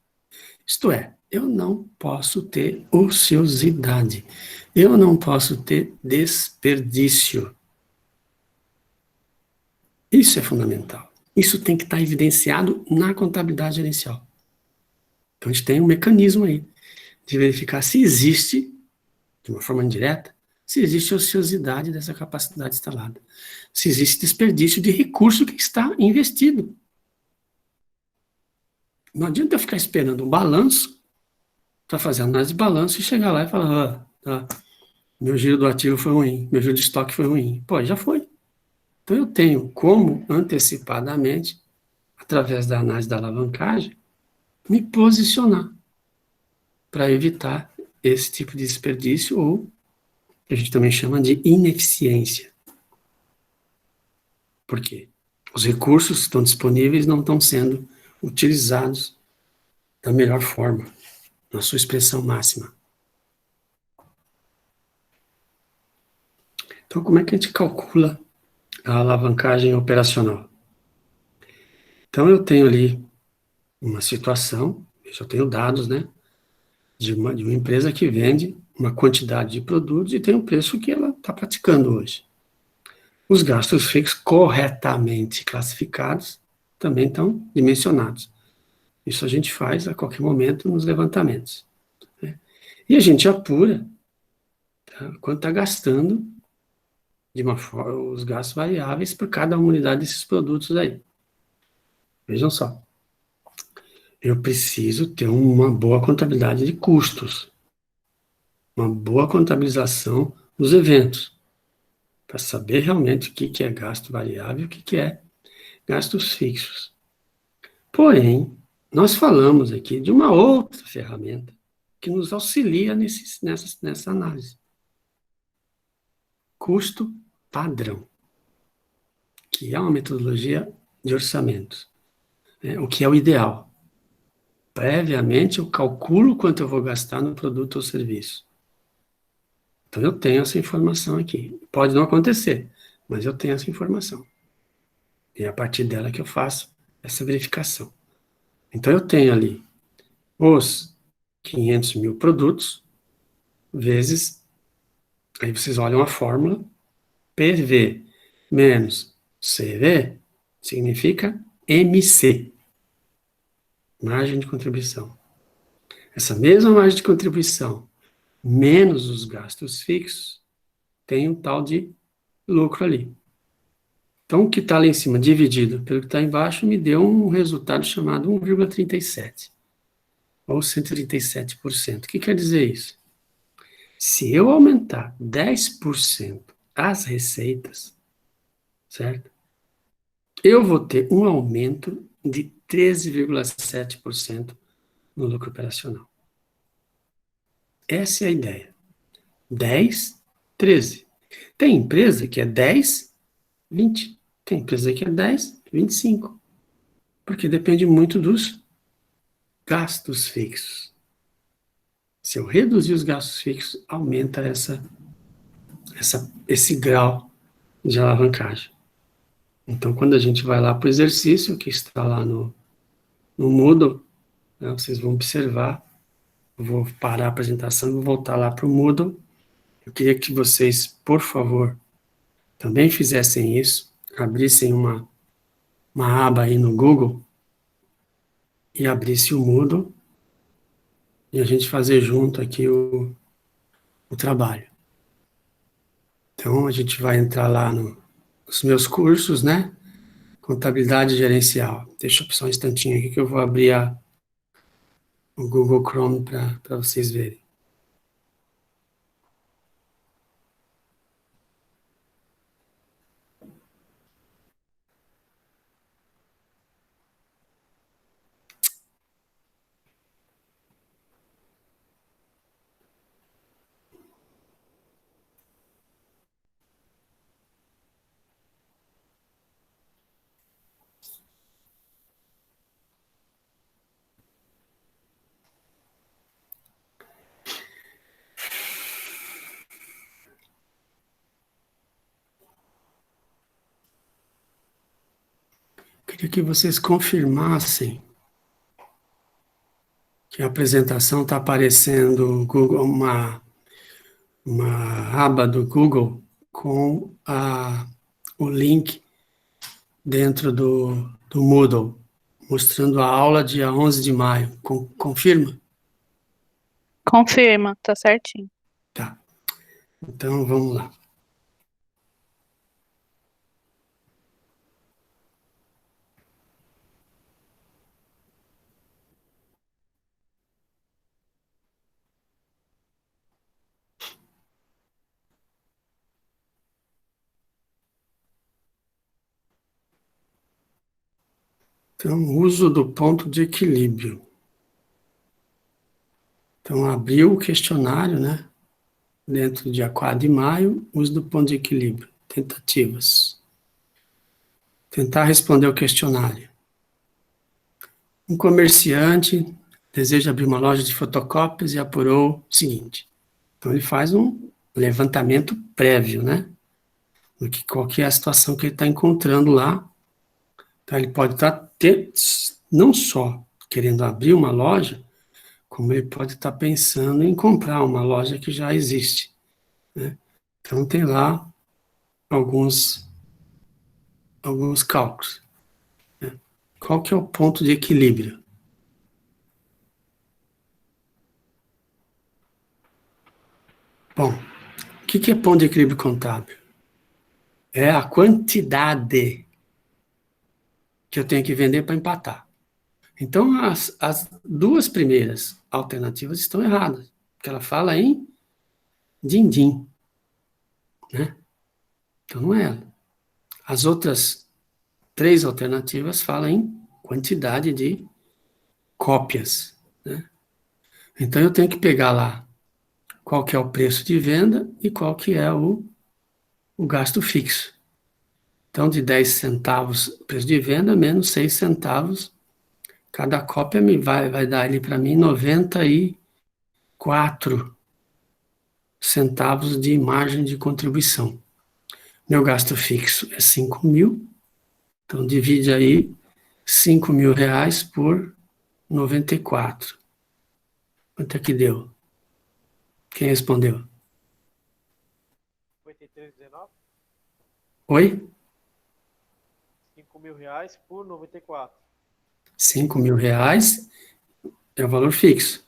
Isto é, eu não posso ter ociosidade, eu não posso ter desperdício. Isso é fundamental. Isso tem que estar evidenciado na contabilidade gerencial. Então, a gente tem um mecanismo aí de verificar se existe, de uma forma indireta, se existe ociosidade dessa capacidade instalada. Se existe desperdício de recurso que está investido. Não adianta eu ficar esperando um balanço para fazer análise de balanço e chegar lá e falar, meu giro do ativo foi ruim, meu giro de estoque foi ruim. Pô, já foi. Então eu tenho como, antecipadamente, através da análise da alavancagem, me posicionar para evitar esse tipo de desperdício ou que a gente também chama de ineficiência. Por quê? Os recursos que estão disponíveis não estão sendo utilizados da melhor forma, na sua expressão máxima. Então, como é que a gente calcula a alavancagem operacional? Então, eu tenho ali uma situação, eu tenho dados, né, de uma empresa que vende uma quantidade de produtos e tem um preço que ela está praticando hoje. Os gastos fixos corretamente classificados também estão dimensionados. Isso a gente faz a qualquer momento nos levantamentos. Né? E a gente apura quanto está gastando de uma forma, os gastos variáveis por cada unidade desses produtos aí. Vejam só. Eu preciso ter uma boa contabilidade de custos, uma boa contabilização dos eventos, para saber realmente o que é gasto variável e o que é gastos fixos. Porém, nós falamos aqui de uma outra ferramenta que nos auxilia nessa análise. custo padrão, que é uma metodologia de orçamento, né? O que é o ideal. Previamente, eu calculo quanto eu vou gastar no produto ou serviço. Então, eu tenho essa informação aqui. Pode não acontecer, mas eu tenho essa informação. E é a partir dela que eu faço essa verificação. Então, eu tenho ali os 500 mil produtos, vezes, aí vocês olham a fórmula, PV menos CV significa MC, margem de contribuição. Essa mesma margem de contribuição, menos os gastos fixos, tem um tal de lucro ali. Então, o que está lá em cima, dividido pelo que está embaixo, me deu um resultado chamado 1,37, ou 137%. O que quer dizer isso? Se eu aumentar 10% as receitas, certo? Eu vou ter um aumento de 13,7% no lucro operacional. Essa é a ideia. 10, 13. Tem empresa que é 10, 20. Tem empresa que é 10, 25. Porque depende muito dos gastos fixos. Se eu reduzir os gastos fixos, aumenta esse grau de alavancagem. Então, quando a gente vai lá para o exercício, que está lá no Moodle, né, vocês vão observar, eu vou parar a apresentação e vou voltar lá para o Moodle. Eu queria que vocês, por favor, também fizessem isso, abrissem uma aba aí no Google e abrisse o Moodle e a gente fazer junto aqui o trabalho. Então, a gente vai entrar lá nos meus cursos, né? Contabilidade gerencial. Deixa eu só um instantinho aqui que eu vou abrir o Google Chrome para vocês verem. Queria que vocês confirmassem que a apresentação está aparecendo Google, uma aba do Google com o link dentro do Moodle, mostrando a aula dia 11 de maio. Confirma? Confirma, tá certinho. Tá. Então, vamos lá. Então, uso do ponto de equilíbrio. Então, abriu o questionário, né? Dentro do dia 4 de maio, uso do ponto de equilíbrio. Tentativas. Tentar responder o questionário. Um comerciante deseja abrir uma loja de fotocópias e apurou o seguinte. Então, ele faz um levantamento prévio, né? Qual que é a situação que ele está encontrando lá. Então, ele pode estar não só querendo abrir uma loja, como ele pode estar pensando em comprar uma loja que já existe, né? Então, tem lá alguns cálculos, né? Qual que é o ponto de equilíbrio? Bom, o que é ponto de equilíbrio contábil? É a quantidade que eu tenho que vender para empatar. Então, as duas primeiras alternativas estão erradas, porque ela fala em din-din, né? Então, não é ela. As outras três alternativas falam em quantidade de cópias, né? Então, eu tenho que pegar lá qual que é o preço de venda e qual que é o o gasto fixo. Então, de 10 centavos preço de venda, menos 6 centavos, cada cópia vai dar ali para mim 94 centavos de margem de contribuição. Meu gasto fixo é 5 mil, então divide aí 5 mil reais por 94. Quanto é que deu? Quem respondeu? 53,19. Oi? 5 mil reais por 94. 5 mil reais é o valor fixo.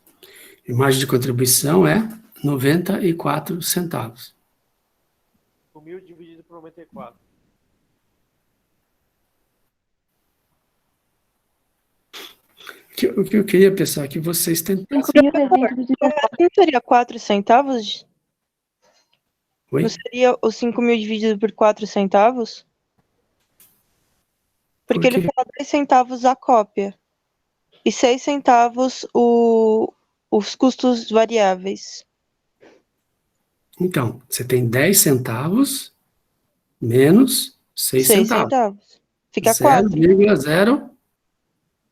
E margem de contribuição é 94 centavos. 5 mil dividido por 94. O que eu queria, pessoal, é que vocês tentassem... Não seria 4 centavos? Oi? Não seria os 5 mil dividido por 4 centavos? Porque ele fala 10 centavos a cópia. E 6 centavos os custos variáveis. Então, você tem 10 centavos menos 6 centavos. Centavos. Fica 4.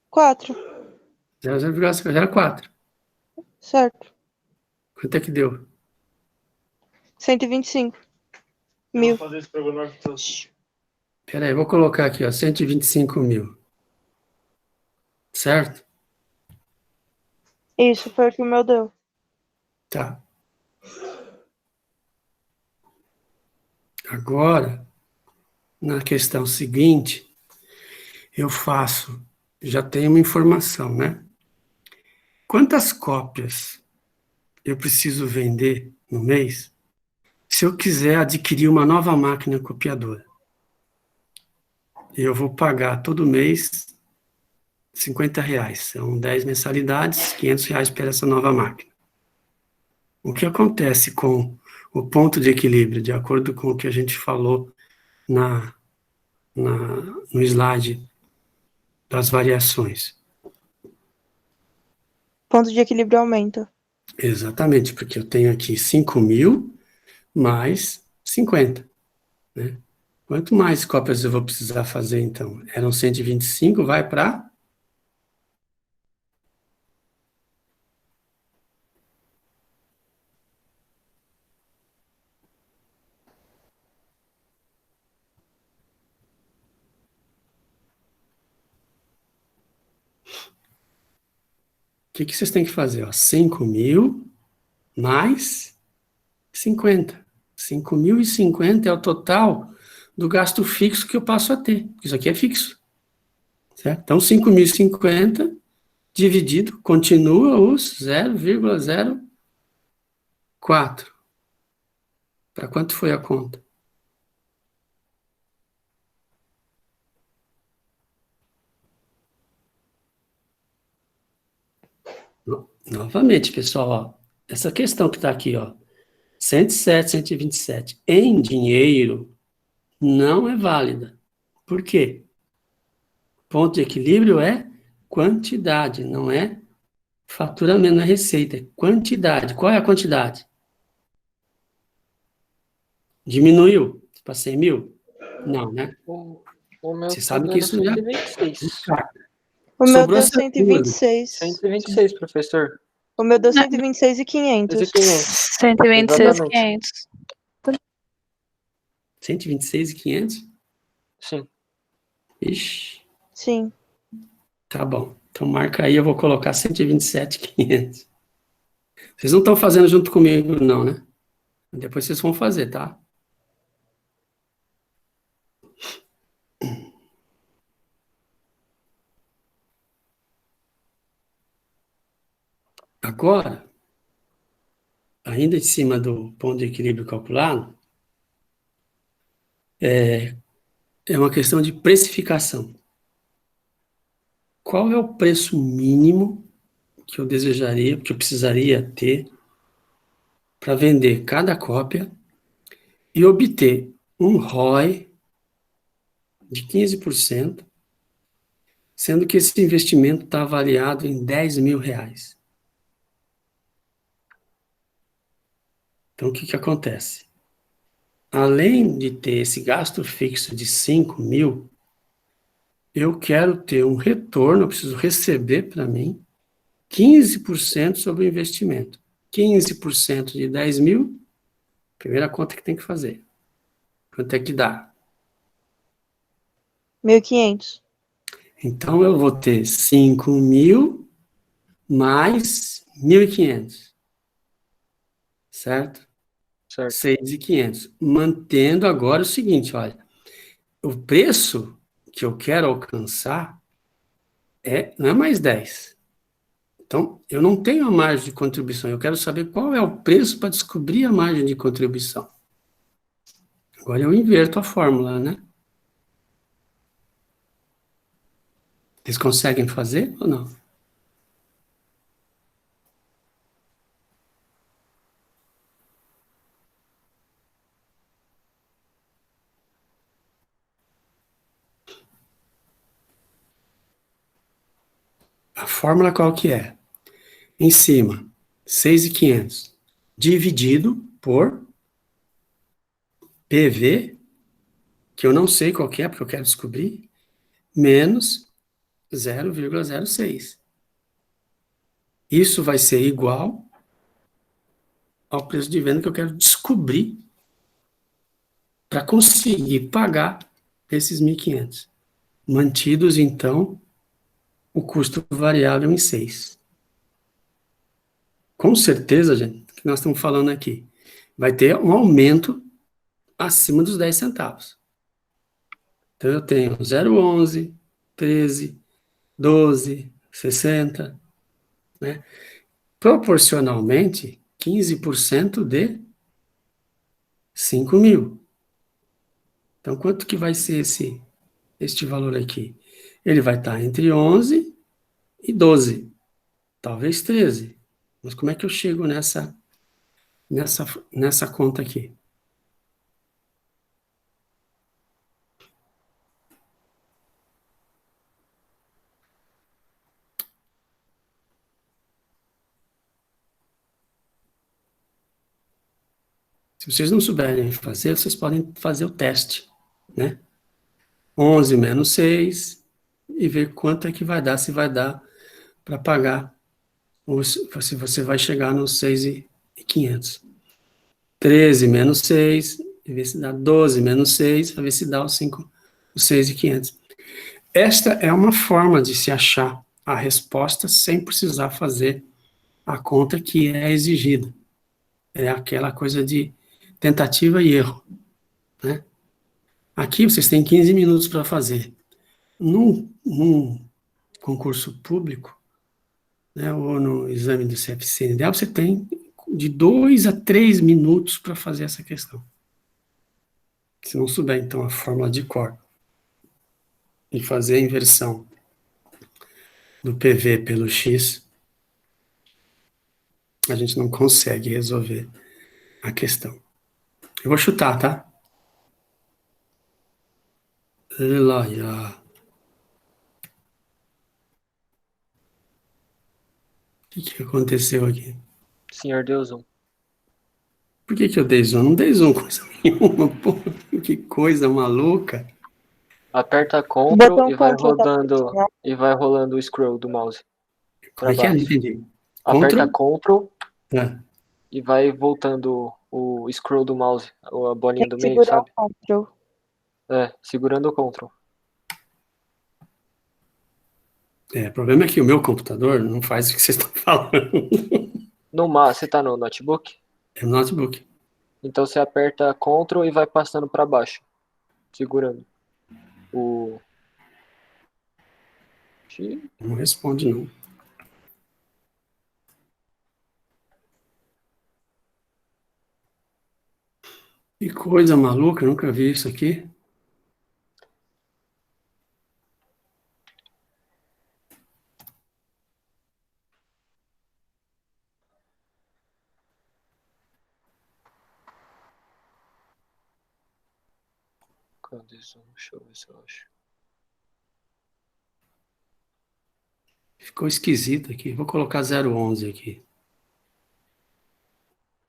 4. 0,04. Certo. Quanto é que deu? 125 mil. Vou fazer esse programa com todos. Peraí, vou colocar aqui, ó, 125 mil. Certo? Isso, foi o que o meu deu. Tá. Agora, na questão seguinte, eu faço, já tenho uma informação, né? Quantas cópias eu preciso vender no mês se eu quiser adquirir uma nova máquina copiadora? Eu vou pagar todo mês R$50. São 10 mensalidades, R$500 para essa nova máquina. O que acontece com o ponto de equilíbrio, de acordo com o que a gente falou no slide das variações? Ponto de equilíbrio aumenta. Exatamente, porque eu tenho aqui 5 mil mais 50, né? Quanto mais cópias eu vou precisar fazer, então? Eram 125, vai para... O que vocês têm que fazer? 5 mil mais 50. 5.050 é o total do gasto fixo que eu passo a ter. Isso aqui é fixo. Certo? Então, 5.050 dividido, continua os 0,04. Para quanto foi a conta? Novamente, pessoal, ó, essa questão que está aqui, ó, 107, 127, em dinheiro, não é válida. Por quê? Ponto de equilíbrio é quantidade, não é faturamento, não é receita, é quantidade. Qual é a quantidade? Diminuiu para 100 mil? Não, né? O meu Você sabe que isso já... 126. O meu Sobrou deu essa 126. 126, professor. O meu deu 126 e 500. 126 e 500. 126 e 500? Sim. Ixi, Sim. tá bom. Então marca aí, eu vou colocar 127 e 500. Vocês não estão fazendo junto comigo, não, né? Depois vocês vão fazer, tá? Agora, ainda em cima do ponto de equilíbrio calculado, é uma questão de precificação. Qual é o preço mínimo que eu desejaria, que eu precisaria ter para vender cada cópia e obter um ROI de 15%, sendo que esse investimento está avaliado em R$10.000. Então, o que acontece? além de ter esse gasto fixo de 5 mil, eu quero ter um retorno, eu preciso receber para mim 15% sobre o investimento. 15% de 10 mil, primeira conta que tem que fazer. Quanto é que dá? 1.500. Então, eu vou ter 5 mil mais 1.500, certo? Certo. 6.500. Mantendo agora o seguinte, olha, o preço que eu quero alcançar não é mais 10. Então, eu não tenho a margem de contribuição, eu quero saber qual é o preço para descobrir a margem de contribuição. Agora eu inverto a fórmula, né? Vocês conseguem fazer ou não? A fórmula qual que é? Em cima, 6.500 dividido por PV, que eu não sei qual que é, porque eu quero descobrir, menos 0,06. Isso vai ser igual ao preço de venda que eu quero descobrir para conseguir pagar esses 1.500. Mantidos, então, o custo variável em 6. Com certeza, gente, o que nós estamos falando aqui, vai ter um aumento acima dos 10 centavos. Então, eu tenho 0,11, 13, 12, 60, né? Proporcionalmente, 15% de 5 mil. Então, quanto que vai ser este valor aqui? Ele vai estar entre 11 e 12, talvez 13. Mas como é que eu chego nessa conta aqui? Se vocês não souberem fazer, vocês podem fazer o teste, né? 11 menos 6 e ver quanto é que vai dar, se vai dar para pagar, ou se você vai chegar nos 6.500. 13 menos 6, e ver se dá 12 menos 6, para ver se dá os 6.500. Esta é uma forma de se achar a resposta sem precisar fazer a conta que é exigida. É aquela coisa de tentativa e erro, né? Aqui vocês têm 15 minutos para fazer. Num concurso público, né, ou no exame do CFC-NDA, você tem de 2 a 3 minutos para fazer essa questão. Se não souber, então, a fórmula de cor e fazer a inversão do PV pelo X, a gente não consegue resolver a questão. Eu vou chutar, tá? Elaia. O que aconteceu aqui? Senhor deu zoom. Por que eu dei zoom? Não dei zoom coisa nenhuma, pô. Que coisa maluca. Aperta O Ctrl botão e vai Ctrl tá rodando funcionando. e vai rolando o scroll do mouse Como para é que é? Não baixo. entendi. Aperta Ctrl? Ctrl Ah, e vai voltando o scroll do mouse, a bolinha Tem do que meio, segurar sabe? o Ctrl. Segurando o Ctrl. o problema é que o meu computador não faz o que vocês estão falando. Você tá no notebook? É o notebook. Então você aperta Ctrl e vai passando para baixo, segurando o X. Não responde, não. Que coisa maluca, eu nunca vi isso aqui. Cadê isso? Deixa eu ver se eu acho. Ficou esquisito aqui. Vou colocar 011 aqui.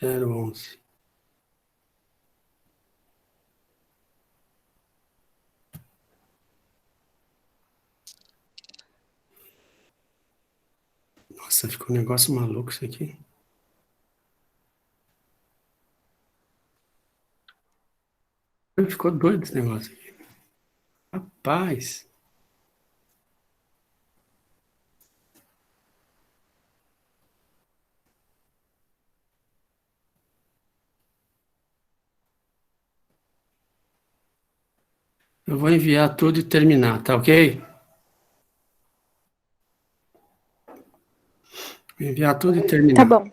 011. Nossa, ficou um negócio maluco isso aqui. Ficou doido esse negócio aqui. Rapaz. Eu vou enviar tudo e terminar, tá ok? Vou enviar tudo e terminar. Tá bom.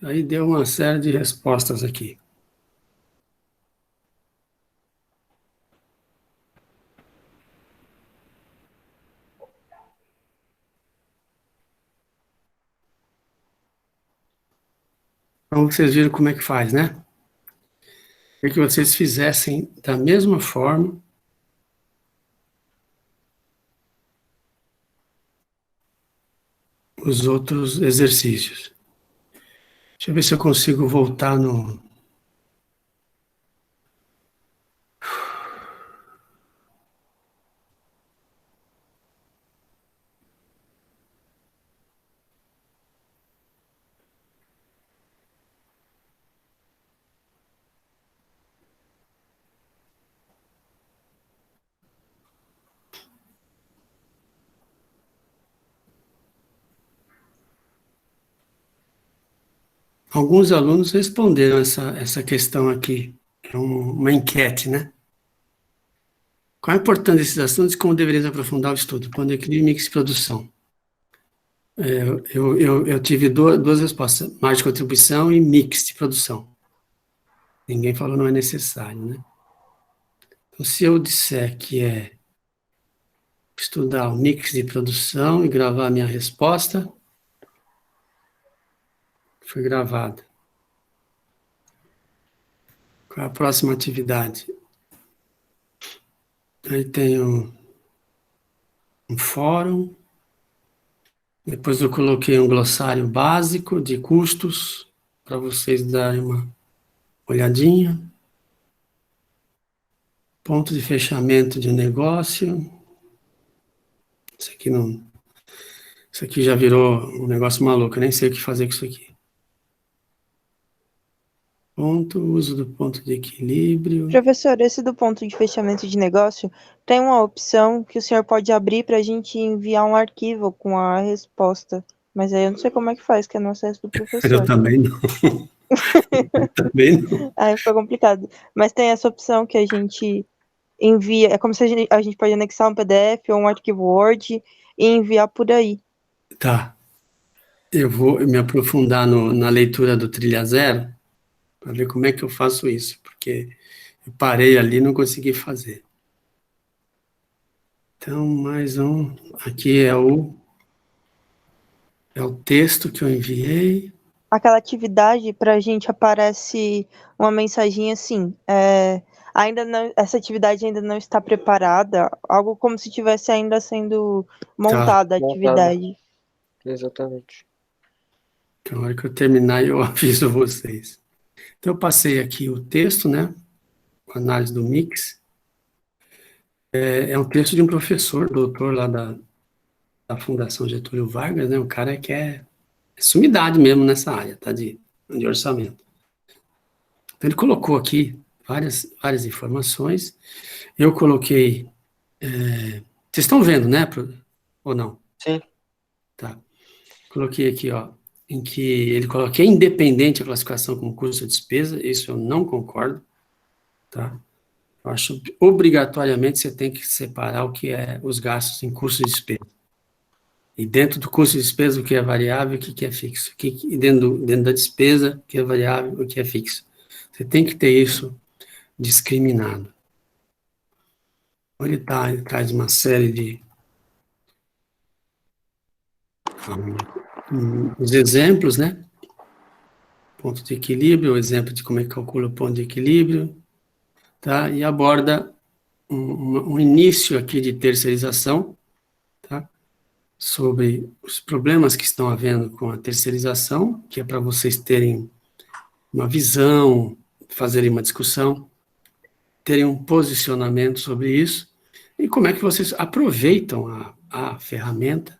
Aí deu uma série de respostas aqui. Então, vocês viram como é que faz, né? Queria que vocês fizessem da mesma forma os outros exercícios. Deixa eu ver se eu consigo voltar no... Alguns alunos responderam essa questão aqui. É uma enquete, né? Qual a importância desses assuntos e como deveríamos aprofundar o estudo? Quando equilíbrio, mix e produção. Eu tive duas respostas, margem de contribuição e mix de produção. Ninguém falou não é necessário, né? Então, se eu disser que é estudar o mix de produção e gravar a minha resposta, foi gravada. Qual é a próxima atividade? Aí tenho um fórum, depois eu coloquei um glossário básico de custos, para vocês darem uma olhadinha. Ponto de fechamento de negócio. Isso aqui já virou um negócio maluco, eu nem sei o que fazer com isso aqui. Uso do ponto de equilíbrio. Professor, esse do ponto de fechamento de negócio, tem uma opção que o senhor pode abrir para a gente enviar um arquivo com a resposta. Mas aí eu não sei como é que faz, que é no acesso do professor. Eu também não. Eu também não. Aí fica complicado. Mas tem essa opção que a gente envia, é como se a gente pode anexar um PDF ou um arquivo Word e enviar por aí. Tá. Eu vou me aprofundar na leitura do Trilha Zero, para ver como é que eu faço isso, porque eu parei ali e não consegui fazer. Então, mais um. Aqui é o texto que eu enviei. Aquela atividade, para a gente aparece uma mensaginha assim, essa atividade ainda não está preparada, algo como se estivesse ainda sendo montada a atividade. Exatamente. Então, na hora que eu terminar, eu aviso vocês. Então, eu passei aqui o texto, né? A análise do mix. É um texto de um professor, doutor lá da Fundação Getúlio Vargas, né? O cara que é sumidade mesmo nessa área, tá? De orçamento. Então, ele colocou aqui várias informações. Eu coloquei... vocês estão vendo, né? Ou não? Sim. Tá. Coloquei aqui, ó, em que ele coloca que é independente a classificação como custo ou despesa, isso eu não concordo, tá? Eu acho que obrigatoriamente você tem que separar o que é os gastos em custo e despesa. E dentro do custo e despesa, o que é variável e o que é fixo. E dentro da despesa, o que é variável e o que é fixo. Você tem que ter isso discriminado. Ele traz uma série de os exemplos, né? Ponto de equilíbrio, o exemplo de como é que calcula o ponto de equilíbrio, tá? E aborda um início aqui de terceirização, tá? Sobre os problemas que estão havendo com a terceirização, que é para vocês terem uma visão, fazerem uma discussão, terem um posicionamento sobre isso, e como é que vocês aproveitam a ferramenta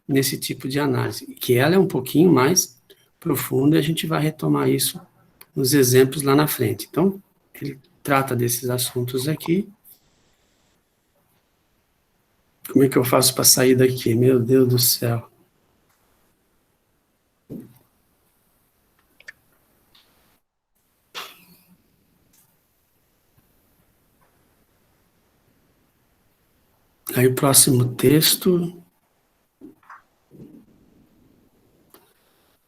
nesse tipo de análise, que ela é um pouquinho mais profunda, e a gente vai retomar isso nos exemplos lá na frente. Então, ele trata desses assuntos aqui. Como é que eu faço para sair daqui? Meu Deus do céu. Aí o próximo texto,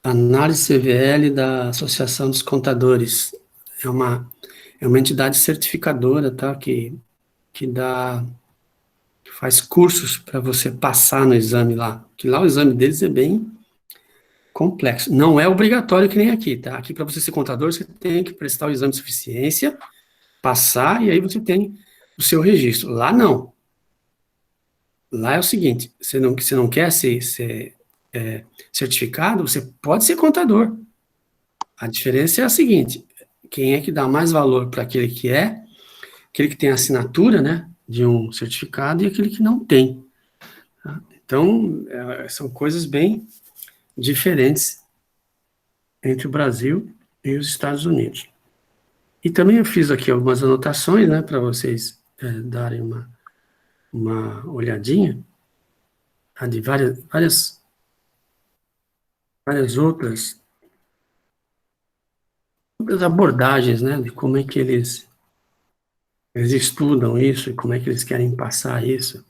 análise CVL da Associação dos Contadores. É uma entidade certificadora, tá? Que faz cursos para você passar no exame lá. Que lá o exame deles é bem complexo. Não é obrigatório que nem aqui, tá? Aqui, para você ser contador, você tem que prestar o exame de suficiência, passar, e aí você tem o seu registro. Lá, não. Lá é o seguinte, você não quer ser certificado, você pode ser contador. A diferença é a seguinte, quem é que dá mais valor para aquele que tem a assinatura, né, de um certificado, e aquele que não tem. Tá? Então, são coisas bem diferentes entre o Brasil e os Estados Unidos. E também eu fiz aqui algumas anotações, né, para vocês darem uma olhadinha, de várias outras abordagens, né, de como é que eles estudam isso e como é que eles querem passar isso.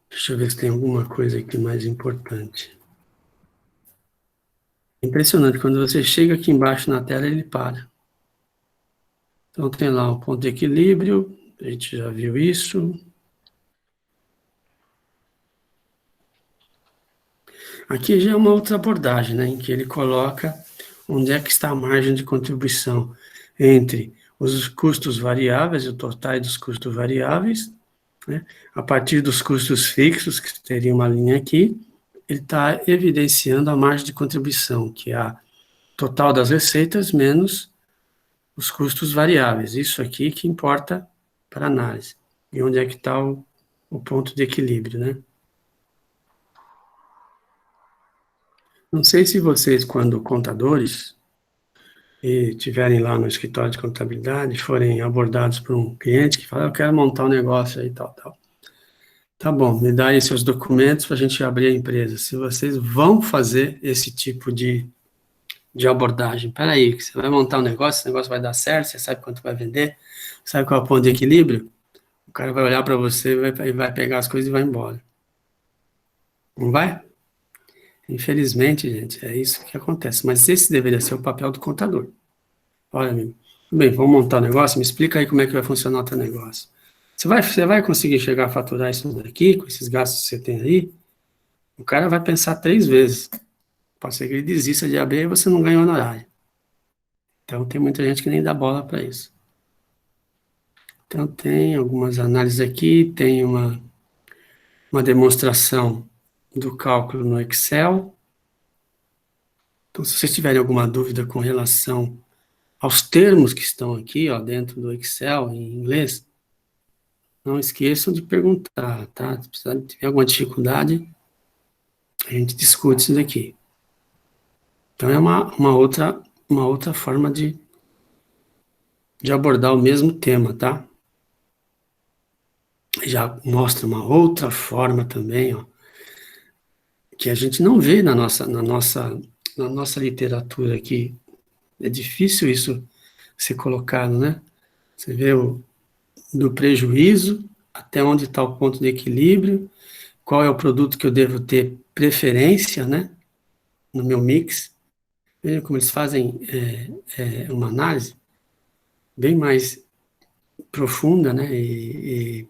Deixa eu ver se tem alguma coisa aqui mais importante. Impressionante, quando você chega aqui embaixo na tela, ele para. Então tem lá o ponto de equilíbrio, a gente já viu isso. Aqui já é uma outra abordagem, né, em que ele coloca onde é que está a margem de contribuição entre os custos variáveis, o total dos custos variáveis, né, a partir dos custos fixos, que teria uma linha aqui, ele está evidenciando a margem de contribuição, que é a total das receitas menos os custos variáveis. Isso aqui que importa para a análise. E onde é que está o ponto de equilíbrio, né? Não sei se vocês, quando contadores, e tiverem lá no escritório de contabilidade, forem abordados por um cliente que fala, eu quero montar um negócio aí, tal. Tá bom, me dá aí seus documentos para a gente abrir a empresa. Se vocês vão fazer esse tipo de abordagem, peraí, que você vai montar um negócio, esse negócio vai dar certo, você sabe quanto vai vender, sabe qual é o ponto de equilíbrio? O cara vai olhar para você e vai pegar as coisas e vai embora. Não vai? Infelizmente, gente, é isso que acontece. Mas esse deveria ser o papel do contador. Olha, amigo, tudo bem, vamos montar um negócio, me explica aí como é que vai funcionar o teu negócio. Você vai conseguir chegar a faturar isso daqui, com esses gastos que você tem aí? O cara vai pensar 3 vezes. Pode ser que ele desista de abrir e você não ganha honorário. Então, tem muita gente que nem dá bola para isso. Então, tem algumas análises aqui, tem uma demonstração do cálculo no Excel. Então, se vocês tiverem alguma dúvida com relação aos termos que estão aqui, ó, dentro do Excel, em inglês, não esqueçam de perguntar, tá? Se precisar, tiver alguma dificuldade, a gente discute isso daqui. Então, é uma outra forma de abordar o mesmo tema, tá? Já mostra uma outra forma também, ó, que a gente não vê na nossa literatura aqui. É difícil isso ser colocado, né? Você vê do prejuízo, até onde está o ponto de equilíbrio, qual é o produto que eu devo ter preferência, né, no meu mix. Veja como eles fazem uma análise bem mais profunda, né, e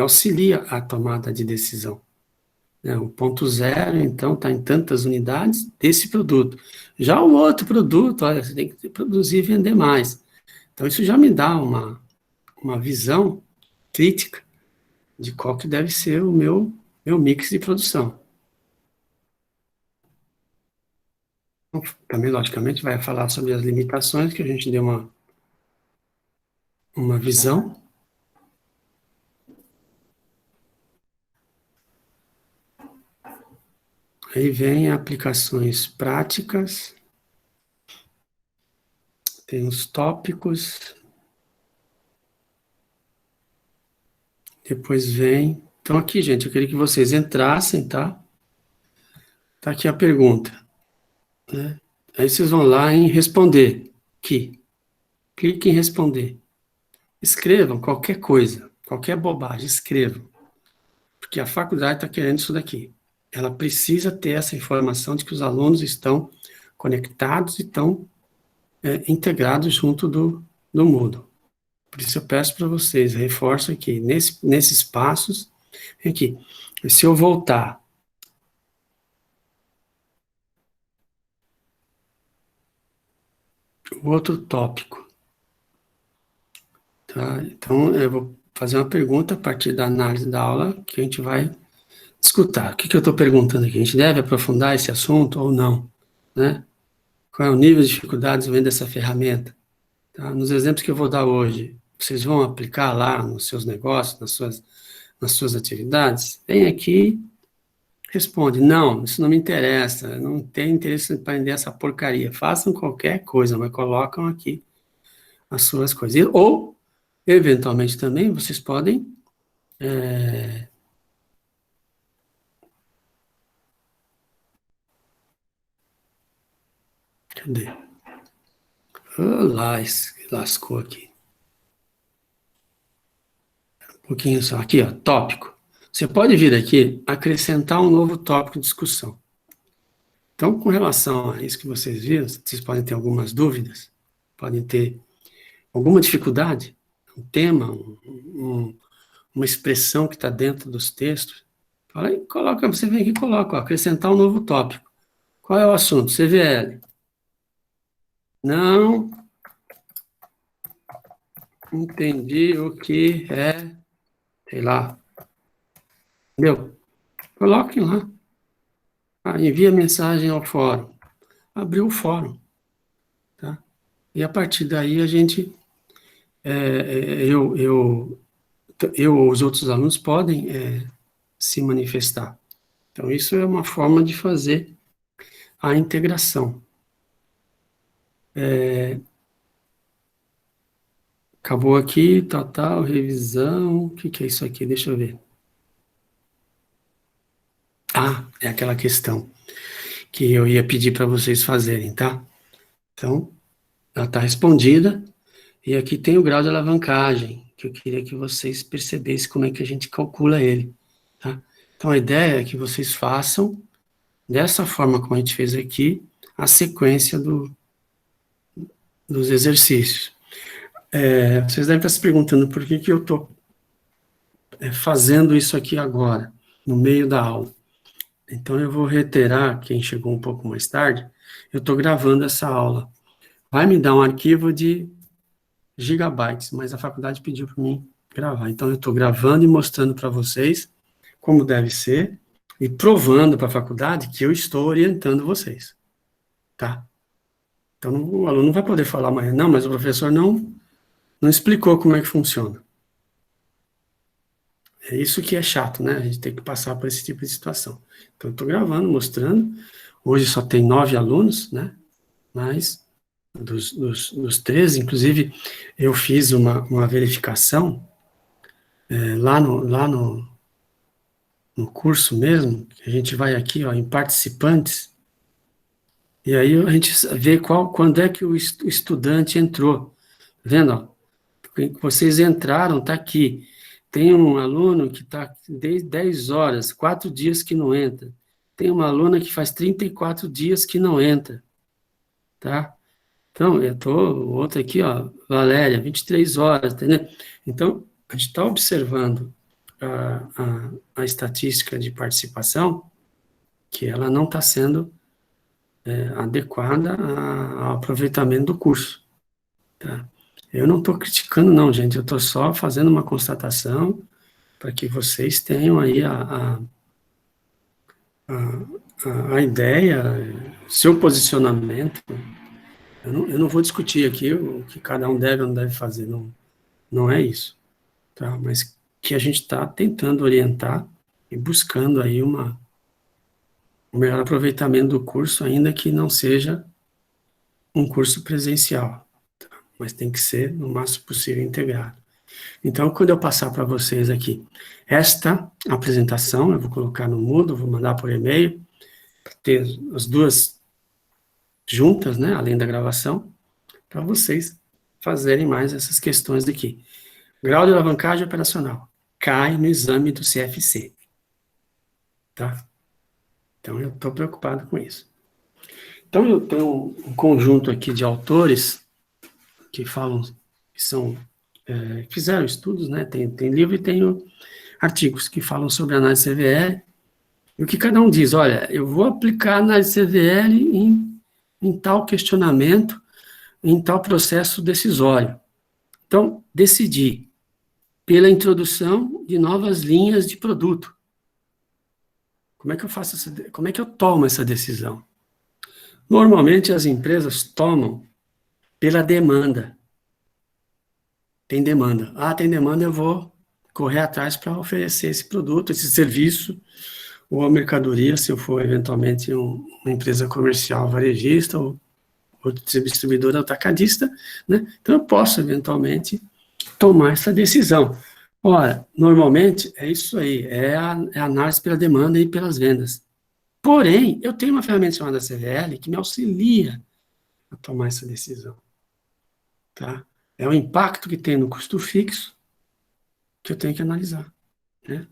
auxilia a tomada de decisão. O ponto zero, então, está em tantas unidades desse produto. Já o outro produto, olha, você tem que produzir e vender mais. Então, isso já me dá uma visão crítica de qual que deve ser o meu mix de produção. Também, logicamente, vai falar sobre as limitações, que a gente deu uma visão. Aí vem aplicações práticas, tem os tópicos, depois vem... Então aqui, gente, eu queria que vocês entrassem, tá? Tá aqui a pergunta, né? Aí vocês vão lá em responder, aqui. Clique em responder. Escrevam qualquer coisa, qualquer bobagem, escrevam. Porque a faculdade está querendo isso daqui. Ela precisa ter essa informação de que os alunos estão conectados e estão integrados junto do Moodle. Por isso eu peço para vocês, reforço aqui, nesses passos, aqui, se eu voltar, o outro tópico, tá? Então, eu vou fazer uma pergunta a partir da análise da aula, que a gente vai escutar. O que eu estou perguntando aqui? A gente deve aprofundar esse assunto ou não? Né? Qual é o nível de dificuldades vendo dessa ferramenta? Tá? Nos exemplos que eu vou dar hoje, vocês vão aplicar lá nos seus negócios, nas suas atividades? Vem aqui, responde, não, isso não me interessa, não tenho interesse em aprender essa porcaria. Façam qualquer coisa, mas colocam aqui as suas coisas. Ou, eventualmente também, vocês podem... Cadê? Lá, lascou aqui. Um pouquinho só. Aqui, ó, tópico. Você pode vir aqui acrescentar um novo tópico de discussão. Então, com relação a isso que vocês viram, vocês podem ter algumas dúvidas, podem ter alguma dificuldade, um tema, uma expressão que está dentro dos textos. Fala aí, coloca, você vem aqui e coloca, ó, acrescentar um novo tópico. Qual é o assunto? CVL. Não entendi o que é, sei lá. Entendeu? Coloquem lá. Envia mensagem ao fórum. Abriu o fórum. Tá? E a partir daí a gente, eu ou os outros alunos podem se manifestar. Então, isso é uma forma de fazer a integração. Acabou aqui, tal, revisão. O que é isso aqui? Deixa eu ver. É aquela questão que eu ia pedir para vocês fazerem, tá? Então, ela está respondida. E aqui tem o grau de alavancagem, que eu queria que vocês percebessem como é que a gente calcula ele, tá? Então, a ideia é que vocês façam, dessa forma como a gente fez aqui, a sequência dos exercícios. Vocês devem estar se perguntando por que eu estou fazendo isso aqui agora, no meio da aula. Então, eu vou reiterar, quem chegou um pouco mais tarde, eu estou gravando essa aula. Vai me dar um arquivo de gigabytes, mas a faculdade pediu para mim gravar. Então, eu estou gravando e mostrando para vocês como deve ser e provando para a faculdade que eu estou orientando vocês. Tá? Então, o aluno não vai poder falar amanhã, não, mas o professor não explicou como é que funciona. É isso que é chato, né? A gente tem que passar por esse tipo de situação. Então, eu estou gravando, mostrando. Hoje só tem 9 alunos, né? Mas dos 13, inclusive, eu fiz uma verificação lá no curso mesmo, a gente vai aqui, ó, em participantes, e aí a gente vê quando é que o estudante entrou. Tá vendo, ó? Vocês entraram, tá aqui. Tem um aluno que está desde 10 horas, 4 dias que não entra. Tem uma aluna que faz 34 dias que não entra, tá? Então, outro aqui, ó, Valéria, 23 horas, entendeu? Então, a gente está observando a estatística de participação, que ela não está sendo adequada ao aproveitamento do curso, tá? Eu não estou criticando, não, gente, eu estou só fazendo uma constatação para que vocês tenham aí a ideia, seu posicionamento. Eu não vou discutir aqui o que cada um deve ou não deve fazer, não é isso, tá? Mas que a gente está tentando orientar e buscando aí o melhor aproveitamento do curso, ainda que não seja um curso presencial, tá? Mas tem que ser, no máximo possível, integrado. Então, quando eu passar para vocês aqui esta apresentação, eu vou colocar no Moodle, vou mandar por e-mail, para ter as duas juntas, né, além da gravação, para vocês fazerem mais essas questões daqui. Grau de alavancagem operacional cai no exame do CFC, tá? Então, eu estou preocupado com isso. Então, eu tenho um conjunto aqui de autores que falam, que são, fizeram estudos, né? Tem livro e tem artigos que falam sobre análise CVL, e o que cada um diz, olha, eu vou aplicar a análise CVL em tal questionamento, em tal processo decisório. Então, decidi pela introdução de novas linhas de produto. Como é que eu faço como é que eu tomo essa decisão? Normalmente as empresas tomam pela demanda. Tem demanda. Ah, tem demanda, eu vou correr atrás para oferecer esse produto, esse serviço, ou a mercadoria, se eu for eventualmente uma empresa comercial varejista, ou distribuidora atacadista, né? Então eu posso eventualmente tomar essa decisão. Ora, normalmente é isso aí, é a análise pela demanda e pelas vendas. Porém, eu tenho uma ferramenta chamada CVL que me auxilia a tomar essa decisão. Tá? É o impacto que tem no custo fixo que eu tenho que analisar. Né?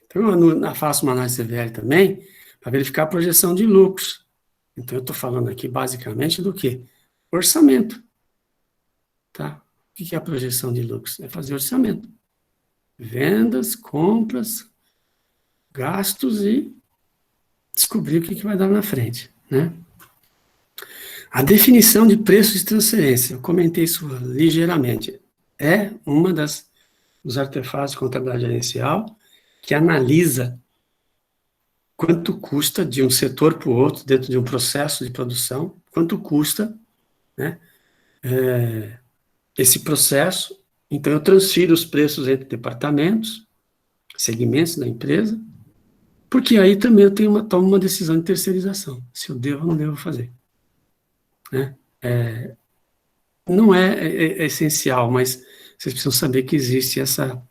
Então, eu faço uma análise CVL também para verificar a projeção de lucros. Então, eu estou falando aqui basicamente do quê? Orçamento. Tá? O que é a projeção de lucros? É fazer orçamento. Vendas, compras, gastos e descobrir o que vai dar na frente, né? A definição de preços de transferência, eu comentei isso ligeiramente, é uma dos artefatos de contabilidade gerencial que analisa quanto custa de um setor para o outro, dentro de um processo de produção, quanto custa, né, esse processo. Então, eu transfiro os preços entre departamentos, segmentos da empresa, porque aí também eu tomo uma decisão de terceirização, se eu devo ou não devo fazer. Né? Não é essencial, mas vocês precisam saber que existe essa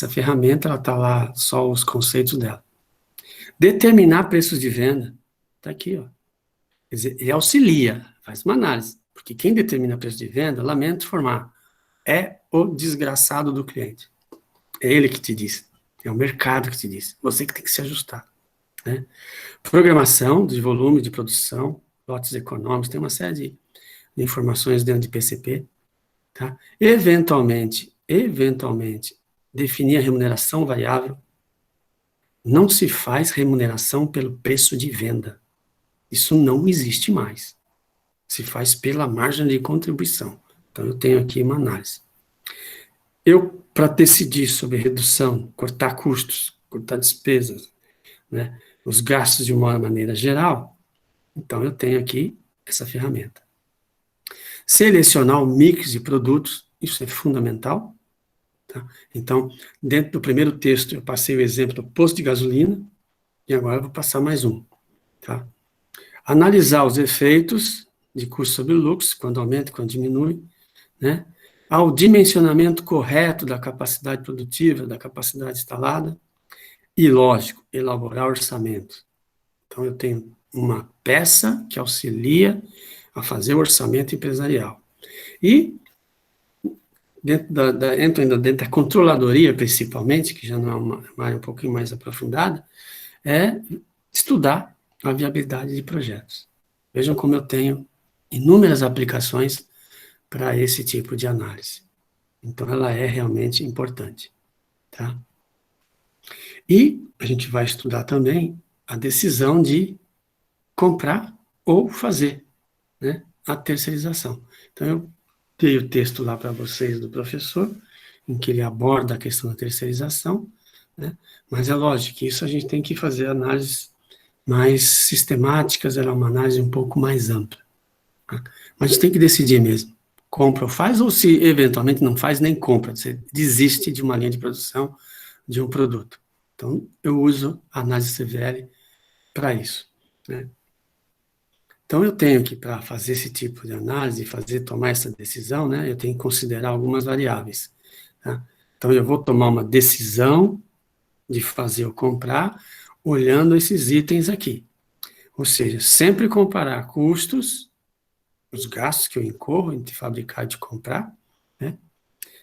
ferramenta, ela está lá, só os conceitos dela. Determinar preços de venda, está aqui, ó. Quer dizer, ele auxilia, faz uma análise, porque quem determina preço de venda, lamento informar, é o desgraçado do cliente. É ele que te diz, é o mercado que te diz, você que tem que se ajustar. Né? Programação de volume de produção, lotes econômicos, tem uma série de informações dentro de PCP. Tá? Eventualmente, definir a remuneração variável. Não se faz remuneração pelo preço de venda. Isso não existe mais. Se faz pela margem de contribuição. Então, eu tenho aqui uma análise. Para decidir sobre redução, cortar custos, cortar despesas, né, os gastos de uma maneira geral, então eu tenho aqui essa ferramenta. Selecionar o mix de produtos, isso é fundamental. Tá? Então, dentro do primeiro texto, eu passei o exemplo do posto de gasolina, e agora eu vou passar mais um. Tá? Analisar os efeitos de custo sobre lucro, quando aumenta, quando diminui, né? Ao dimensionamento correto da capacidade produtiva, da capacidade instalada, e, lógico, elaborar orçamento. Então, eu tenho uma peça que auxilia a fazer o orçamento empresarial. E, entro ainda dentro da controladoria, principalmente, que já não é uma área um pouquinho mais aprofundada, é estudar a viabilidade de projetos. Vejam como eu tenho inúmeras aplicações para esse tipo de análise. Então, ela é realmente importante. Tá? E a gente vai estudar também a decisão de comprar ou fazer, né, a terceirização. Então, eu dei o texto lá para vocês do professor, em que ele aborda a questão da terceirização, né, mas é lógico que isso a gente tem que fazer análises mais sistemáticas, ela é uma análise um pouco mais ampla. Tá? Mas a gente tem que decidir mesmo, compra ou faz, ou se eventualmente não faz, nem compra, você desiste de uma linha de produção, de um produto. Então, eu uso a análise CVL para isso. né? Então, eu tenho que, para fazer esse tipo de análise, tomar essa decisão, né, eu tenho que considerar algumas variáveis, tá? Então, eu vou tomar uma decisão de fazer ou comprar, olhando esses itens aqui. Ou seja, sempre comparar custos, os gastos que eu incorro entre fabricar e de comprar, né?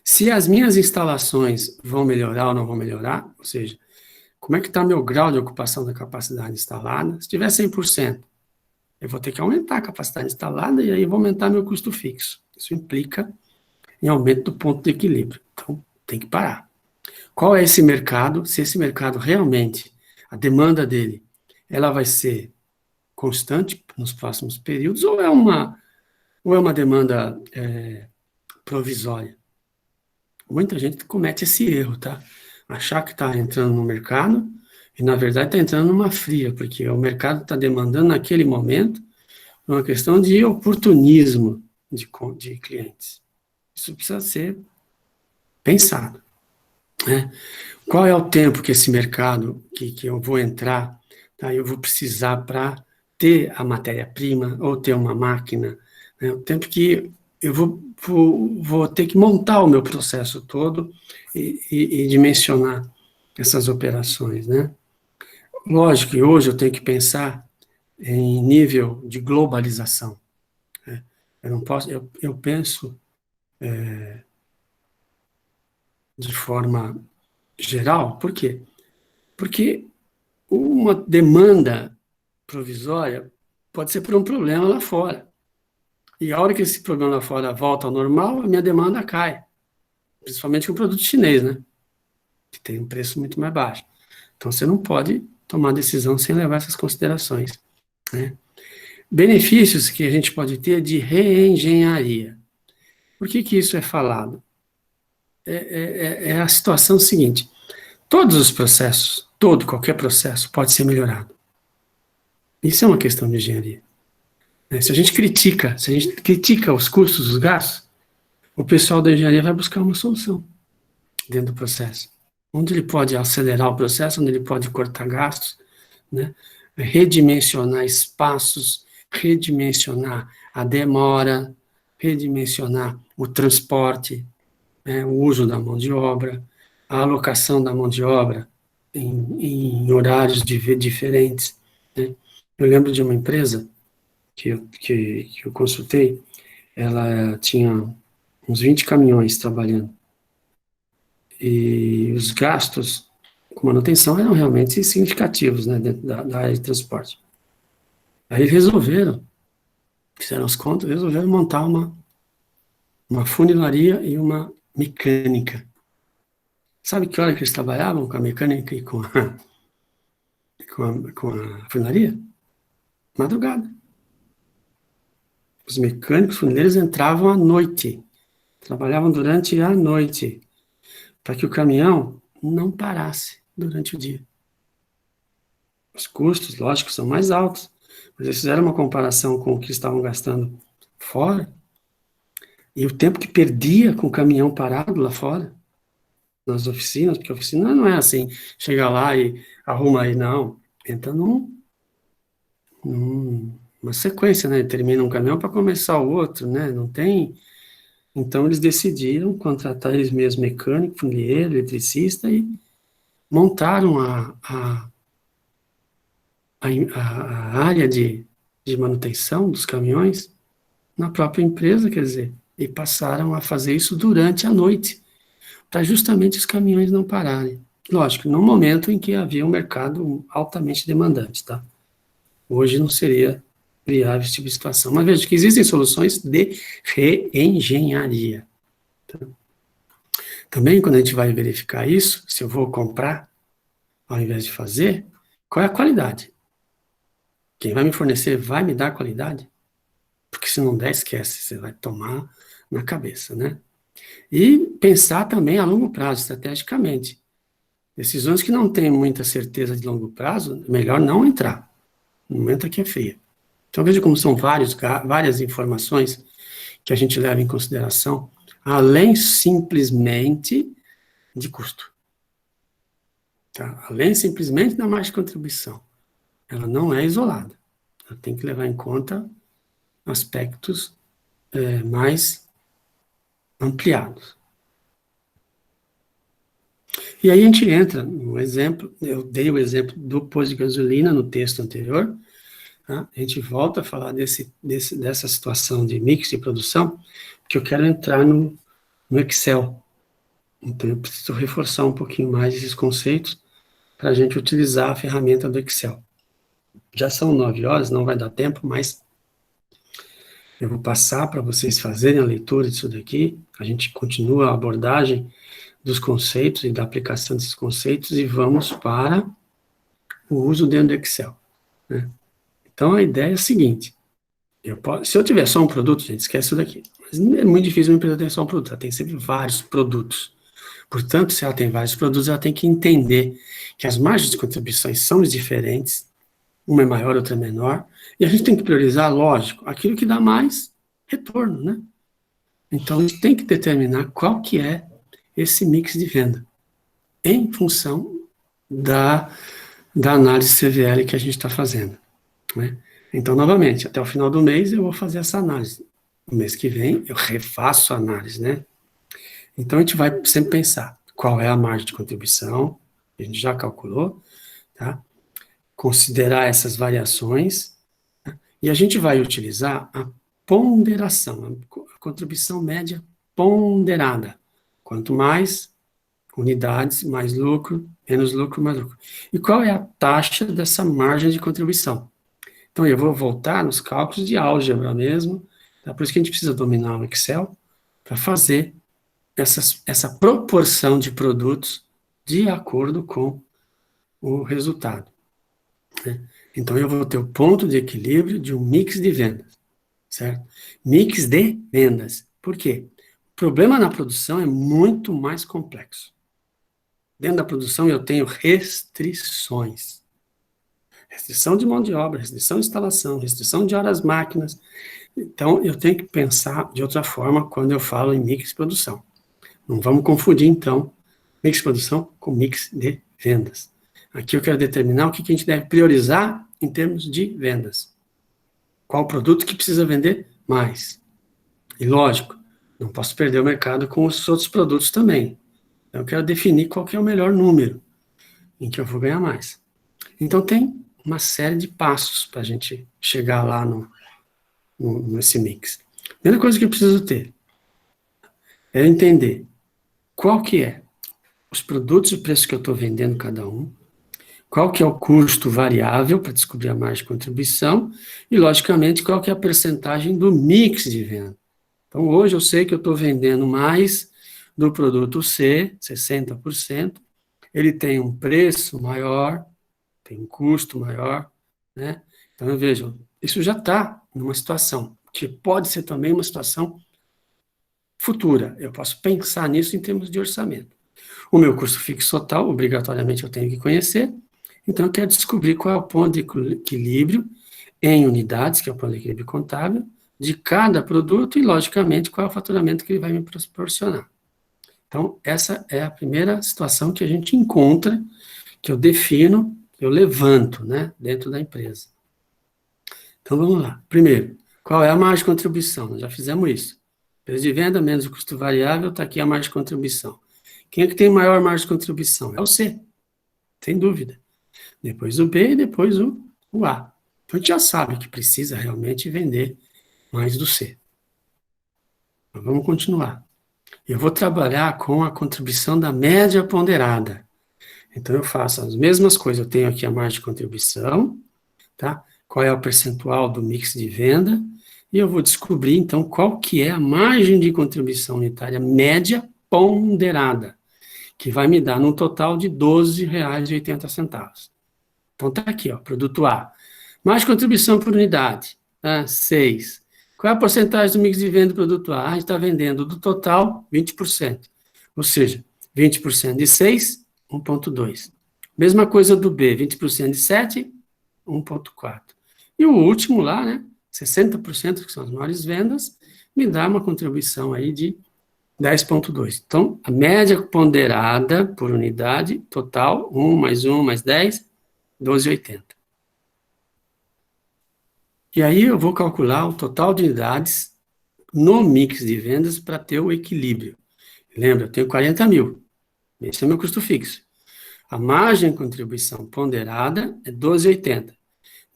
Se as minhas instalações vão melhorar ou não vão melhorar, ou seja, como é que está meu grau de ocupação da capacidade instalada? Se tiver 100%, eu vou ter que aumentar a capacidade instalada e aí vou aumentar meu custo fixo. Isso implica em aumento do ponto de equilíbrio. Então, tem que parar. Qual é esse mercado? Se esse mercado realmente, a demanda dele, ela vai ser constante nos próximos períodos ou é uma demanda provisória? Muita gente comete esse erro, tá? Achar que está entrando no mercado e, na verdade, está entrando numa fria, porque o mercado está demandando naquele momento uma questão de oportunismo de clientes. Isso precisa ser pensado, né? Qual é o tempo que esse mercado, que eu vou entrar, tá? Eu vou precisar para ter a matéria-prima ou ter uma máquina, né? O tempo que eu vou ter que montar o meu processo todo e dimensionar essas operações, né? Lógico que hoje eu tenho que pensar em nível de globalização, né? Eu não posso, eu penso de forma geral, por quê? Porque uma demanda provisória pode ser por um problema lá fora. E a hora que esse problema lá fora volta ao normal, a minha demanda cai. Principalmente com o produto chinês, né? Que tem um preço muito mais baixo. Então, você não pode tomar decisão sem levar essas considerações, né? Benefícios que a gente pode ter de reengenharia. Por que isso é falado? É a situação seguinte: todos os processos, qualquer processo pode ser melhorado. Isso é uma questão de engenharia. Se a gente critica os custos, os gastos, o pessoal da engenharia vai buscar uma solução dentro do processo. Onde ele pode acelerar o processo, onde ele pode cortar gastos, né? Redimensionar espaços, redimensionar a demora, redimensionar o transporte, né? O uso da mão de obra, a alocação da mão de obra em horários diferentes, né? Eu lembro de uma empresa que eu consultei, ela tinha uns 20 caminhões trabalhando. E os gastos com manutenção eram realmente significativos, né, dentro da área de transporte. Aí fizeram as contas, resolveram montar uma funilaria e uma mecânica. Sabe que hora que eles trabalhavam com a mecânica e com a funilaria? Madrugada. Os mecânicos funileiros entravam à noite, trabalhavam durante a noite, para que o caminhão não parasse durante o dia. Os custos, lógico, são mais altos, mas eles fizeram uma comparação com o que estavam gastando fora, e o tempo que perdia com o caminhão parado lá fora, nas oficinas, porque a oficina não é assim, chega lá e arruma aí, não. Entra numa sequência, né? Termina um caminhão para começar o outro, né? Não tem. Então, eles decidiram contratar eles mesmos mecânico, funilheiro, eletricista e montaram a área de manutenção dos caminhões na própria empresa, quer dizer, e passaram a fazer isso durante a noite, para justamente os caminhões não pararem. Lógico, no momento em que havia um mercado altamente demandante, tá? Hoje não seria viável esse tipo de situação. Mas veja que existem soluções de reengenharia. Tá? Também, quando a gente vai verificar isso, se eu vou comprar, ao invés de fazer, qual é a qualidade? Quem vai me fornecer vai me dar qualidade? Porque se não der, esquece, você vai tomar na cabeça, né? E pensar também a longo prazo, estrategicamente. Decisões que não têm muita certeza de longo prazo, melhor não entrar. No momento aqui é feia. Então veja como são várias informações que a gente leva em consideração, além simplesmente de custo. Tá? Além simplesmente da margem de contribuição. Ela não é isolada. Ela tem que levar em conta aspectos mais ampliados. E aí a gente entra no exemplo, eu dei o exemplo do posto de gasolina no texto anterior, tá? A gente volta a falar dessa situação de mix de produção, porque eu quero entrar no Excel. Então eu preciso reforçar um pouquinho mais esses conceitos para a gente utilizar a ferramenta do Excel. Já são 9 horas, não vai dar tempo, mas eu vou passar para vocês fazerem a leitura disso daqui, a gente continua a abordagem dos conceitos e da aplicação desses conceitos e vamos para o uso dentro do Excel, né? Então, a ideia é a seguinte, se eu tiver só um produto, gente, esquece isso daqui, mas é muito difícil uma empresa ter só um produto, ela tem sempre vários produtos. Portanto, se ela tem vários produtos, ela tem que entender que as margens de contribuições são diferentes, uma é maior, outra é menor, e a gente tem que priorizar, lógico, aquilo que dá mais retorno, né? Então, a gente tem que determinar qual que é esse mix de venda, em função da análise CVL que a gente está fazendo, né? Então, novamente, até o final do mês eu vou fazer essa análise. No mês que vem eu refaço a análise, né? Então, a gente vai sempre pensar qual é a margem de contribuição, a gente já calculou, tá? Considerar essas variações, tá? E a gente vai utilizar a ponderação, a contribuição média ponderada. Quanto mais unidades, mais lucro, menos lucro, mais lucro. E qual é a taxa dessa margem de contribuição? Então, eu vou voltar nos cálculos de álgebra mesmo, tá? Por isso que a gente precisa dominar o Excel para fazer essa proporção de produtos de acordo com o resultado, né? Então, eu vou ter o ponto de equilíbrio de um mix de vendas, certo? Mix de vendas. Por quê? O problema na produção é muito mais complexo. Dentro da produção eu tenho restrições. Restrição de mão de obra, restrição de instalação, restrição de horas máquinas. Então, eu tenho que pensar de outra forma quando eu falo em mix de produção. Não vamos confundir, então, mix de produção com mix de vendas. Aqui eu quero determinar o que a gente deve priorizar em termos de vendas. Qual produto que precisa vender mais? E, lógico, não posso perder o mercado com os outros produtos também. Eu quero definir qual que é o melhor número em que eu vou ganhar mais. Então, tem uma série de passos para a gente chegar lá nesse mix. A primeira coisa que eu preciso ter é entender qual que é os produtos e o preço que eu estou vendendo cada um, qual que é o custo variável para descobrir a margem de contribuição e, logicamente, qual que é a percentagem do mix de venda. Então, hoje eu sei que eu estou vendendo mais do produto C, 60%, ele tem um preço maior, tem um custo maior, né? Então, vejam, isso já está numa situação, que pode ser também uma situação futura. Eu posso pensar nisso em termos de orçamento. O meu custo fixo total, obrigatoriamente eu tenho que conhecer, então eu quero descobrir qual é o ponto de equilíbrio em unidades, que é o ponto de equilíbrio contábil, de cada produto e, logicamente, qual é o faturamento que ele vai me proporcionar. Então, essa é a primeira situação que a gente encontra, que eu defino, que eu levanto, né, dentro da empresa. Então, vamos lá. Primeiro, qual é a margem de contribuição? Nós já fizemos isso. Preço de venda menos o custo variável, está aqui a margem de contribuição. Quem é que tem maior margem de contribuição? É o C, sem dúvida. Depois o B e depois o A. Então, a gente já sabe que precisa realmente vender mais do C. Mas vamos continuar. Eu vou trabalhar com a contribuição da média ponderada. Então, eu faço as mesmas coisas. Eu tenho aqui a margem de contribuição, tá? Qual é o percentual do mix de venda, e eu vou descobrir, então, qual que é a margem de contribuição unitária média ponderada, que vai me dar num total de R$ 12,80. Então, está aqui, ó, produto A. Margem de contribuição por unidade, tá? 6. Qual é a porcentagem do mix de venda do produto A? A gente está vendendo do total 20%. Ou seja, 20% de 6, 1,2. Mesma coisa do B, 20% de 7, 1,4. E o último lá, né, 60%, que são as maiores vendas, me dá uma contribuição aí de 10,2. Então, a média ponderada por unidade, total, 1 mais 10, 12,80. E aí eu vou calcular o total de unidades no mix de vendas para ter o equilíbrio. Lembra, eu tenho 40 mil. Esse é o meu custo fixo. A margem de contribuição ponderada é 12,80.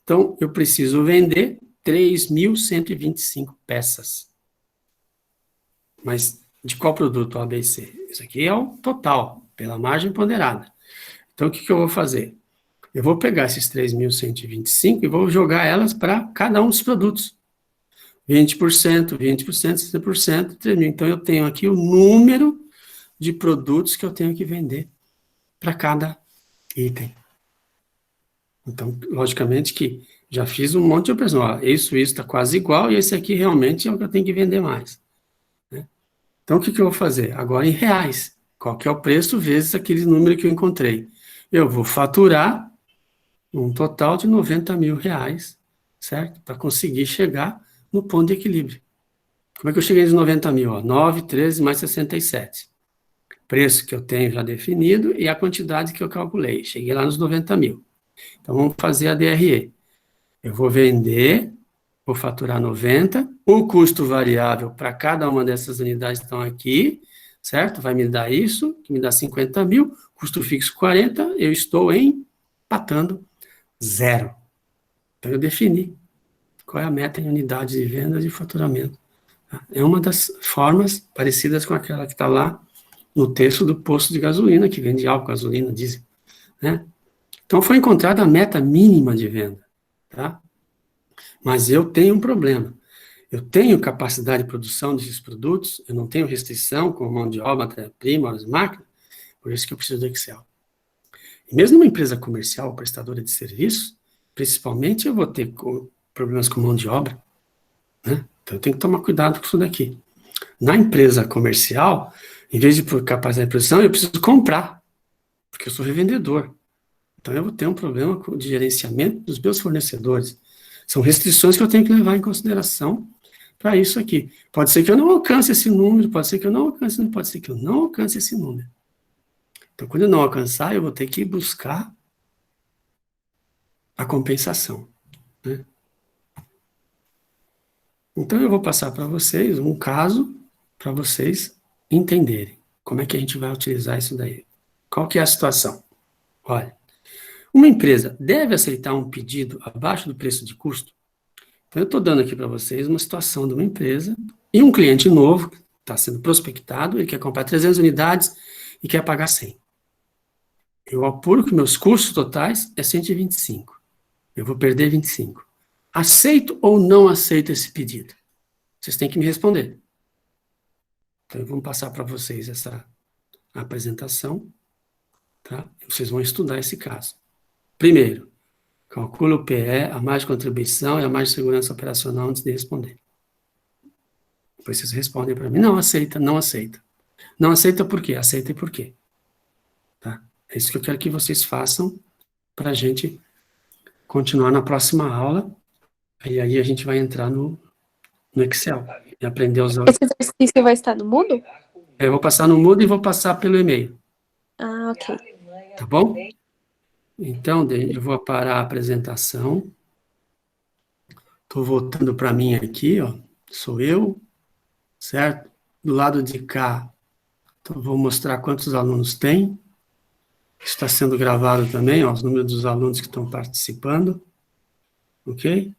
Então, eu preciso vender 3.125 peças. Mas de qual produto A, B e C? Isso aqui é o total, pela margem ponderada. Então, o que eu vou fazer? Eu vou pegar esses 3.125 e vou jogar elas para cada um dos produtos. 20%, 60%, 3.000. Então, eu tenho aqui o número de produtos que eu tenho que vender para cada item. Então, logicamente que já fiz um monte de operação. Ó, isso está quase igual, e esse aqui realmente é o que eu tenho que vender mais. Né? Então, o que eu vou fazer? Agora em reais. Qual que é o preço vezes aquele número que eu encontrei? Eu vou faturar um total de 90 mil reais, certo? Para conseguir chegar no ponto de equilíbrio. Como é que eu cheguei nos 90 mil? Ó, 9, 13 mais 67. Preço que eu tenho já definido e a quantidade que eu calculei. Cheguei lá nos 90 mil. Então, vamos fazer a DRE. Eu vou vender, vou faturar 90, o custo variável para cada uma dessas unidades que estão aqui, certo? Vai me dar isso, que me dá 50 mil, custo fixo 40, eu estou empatando 0. Então, eu defini qual é a meta em unidades de vendas e faturamento. É uma das formas parecidas com aquela que está lá no texto do posto de gasolina, que vende álcool, gasolina, diesel, né? Então, foi encontrada a meta mínima de venda, tá? Mas eu tenho um problema. Eu tenho capacidade de produção desses produtos, eu não tenho restrição com mão de obra, matéria-prima, as máquinas, por isso que eu preciso do Excel. E mesmo numa empresa comercial, prestadora de serviço, principalmente eu vou ter problemas com mão de obra, né? Então, eu tenho que tomar cuidado com isso daqui. Na empresa comercial, em vez de por capacidade de produção, eu preciso comprar, porque eu sou revendedor. Então, eu vou ter um problema de gerenciamento dos meus fornecedores. São restrições que eu tenho que levar em consideração para isso aqui. Pode ser que eu não alcance esse número, pode ser que eu não alcance esse número. Então, quando eu não alcançar, eu vou ter que buscar a compensação, né? Então, eu vou passar para vocês um caso para vocês entenderem como é que a gente vai utilizar isso daí. Qual que é a situação? Olha, uma empresa deve aceitar um pedido abaixo do preço de custo? Então, eu estou dando aqui para vocês uma situação de uma empresa e um cliente novo que está sendo prospectado, ele quer comprar 300 unidades e quer pagar 100. Eu apuro que meus custos totais é 125. Eu vou perder 25. Aceito ou não aceito esse pedido? Vocês têm que me responder. Então, vamos passar para vocês essa apresentação, tá? Vocês vão estudar esse caso. Primeiro, calcula o PE, a margem de contribuição e a margem de segurança operacional antes de responder. Depois vocês respondem para mim, não aceita, não aceita. Não aceita por quê? Aceita e por quê? Tá? É isso que eu quero que vocês façam para a gente continuar na próxima aula. E aí a gente vai entrar no Excel e aprender a usar. Esse exercício vai estar no Moodle? Eu vou passar no Moodle e vou passar pelo e-mail. Ah, ok. Tá bom? Então, eu vou parar a apresentação. Estou voltando para mim aqui, ó. Sou eu, certo? Do lado de cá, então vou mostrar quantos alunos tem. Está sendo gravado também, ó, os números dos alunos que estão participando. Ok?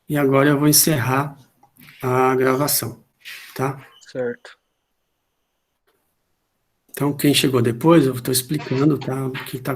E agora eu vou encerrar a gravação, tá? Certo. Então, quem chegou depois, eu estou explicando, tá, o que está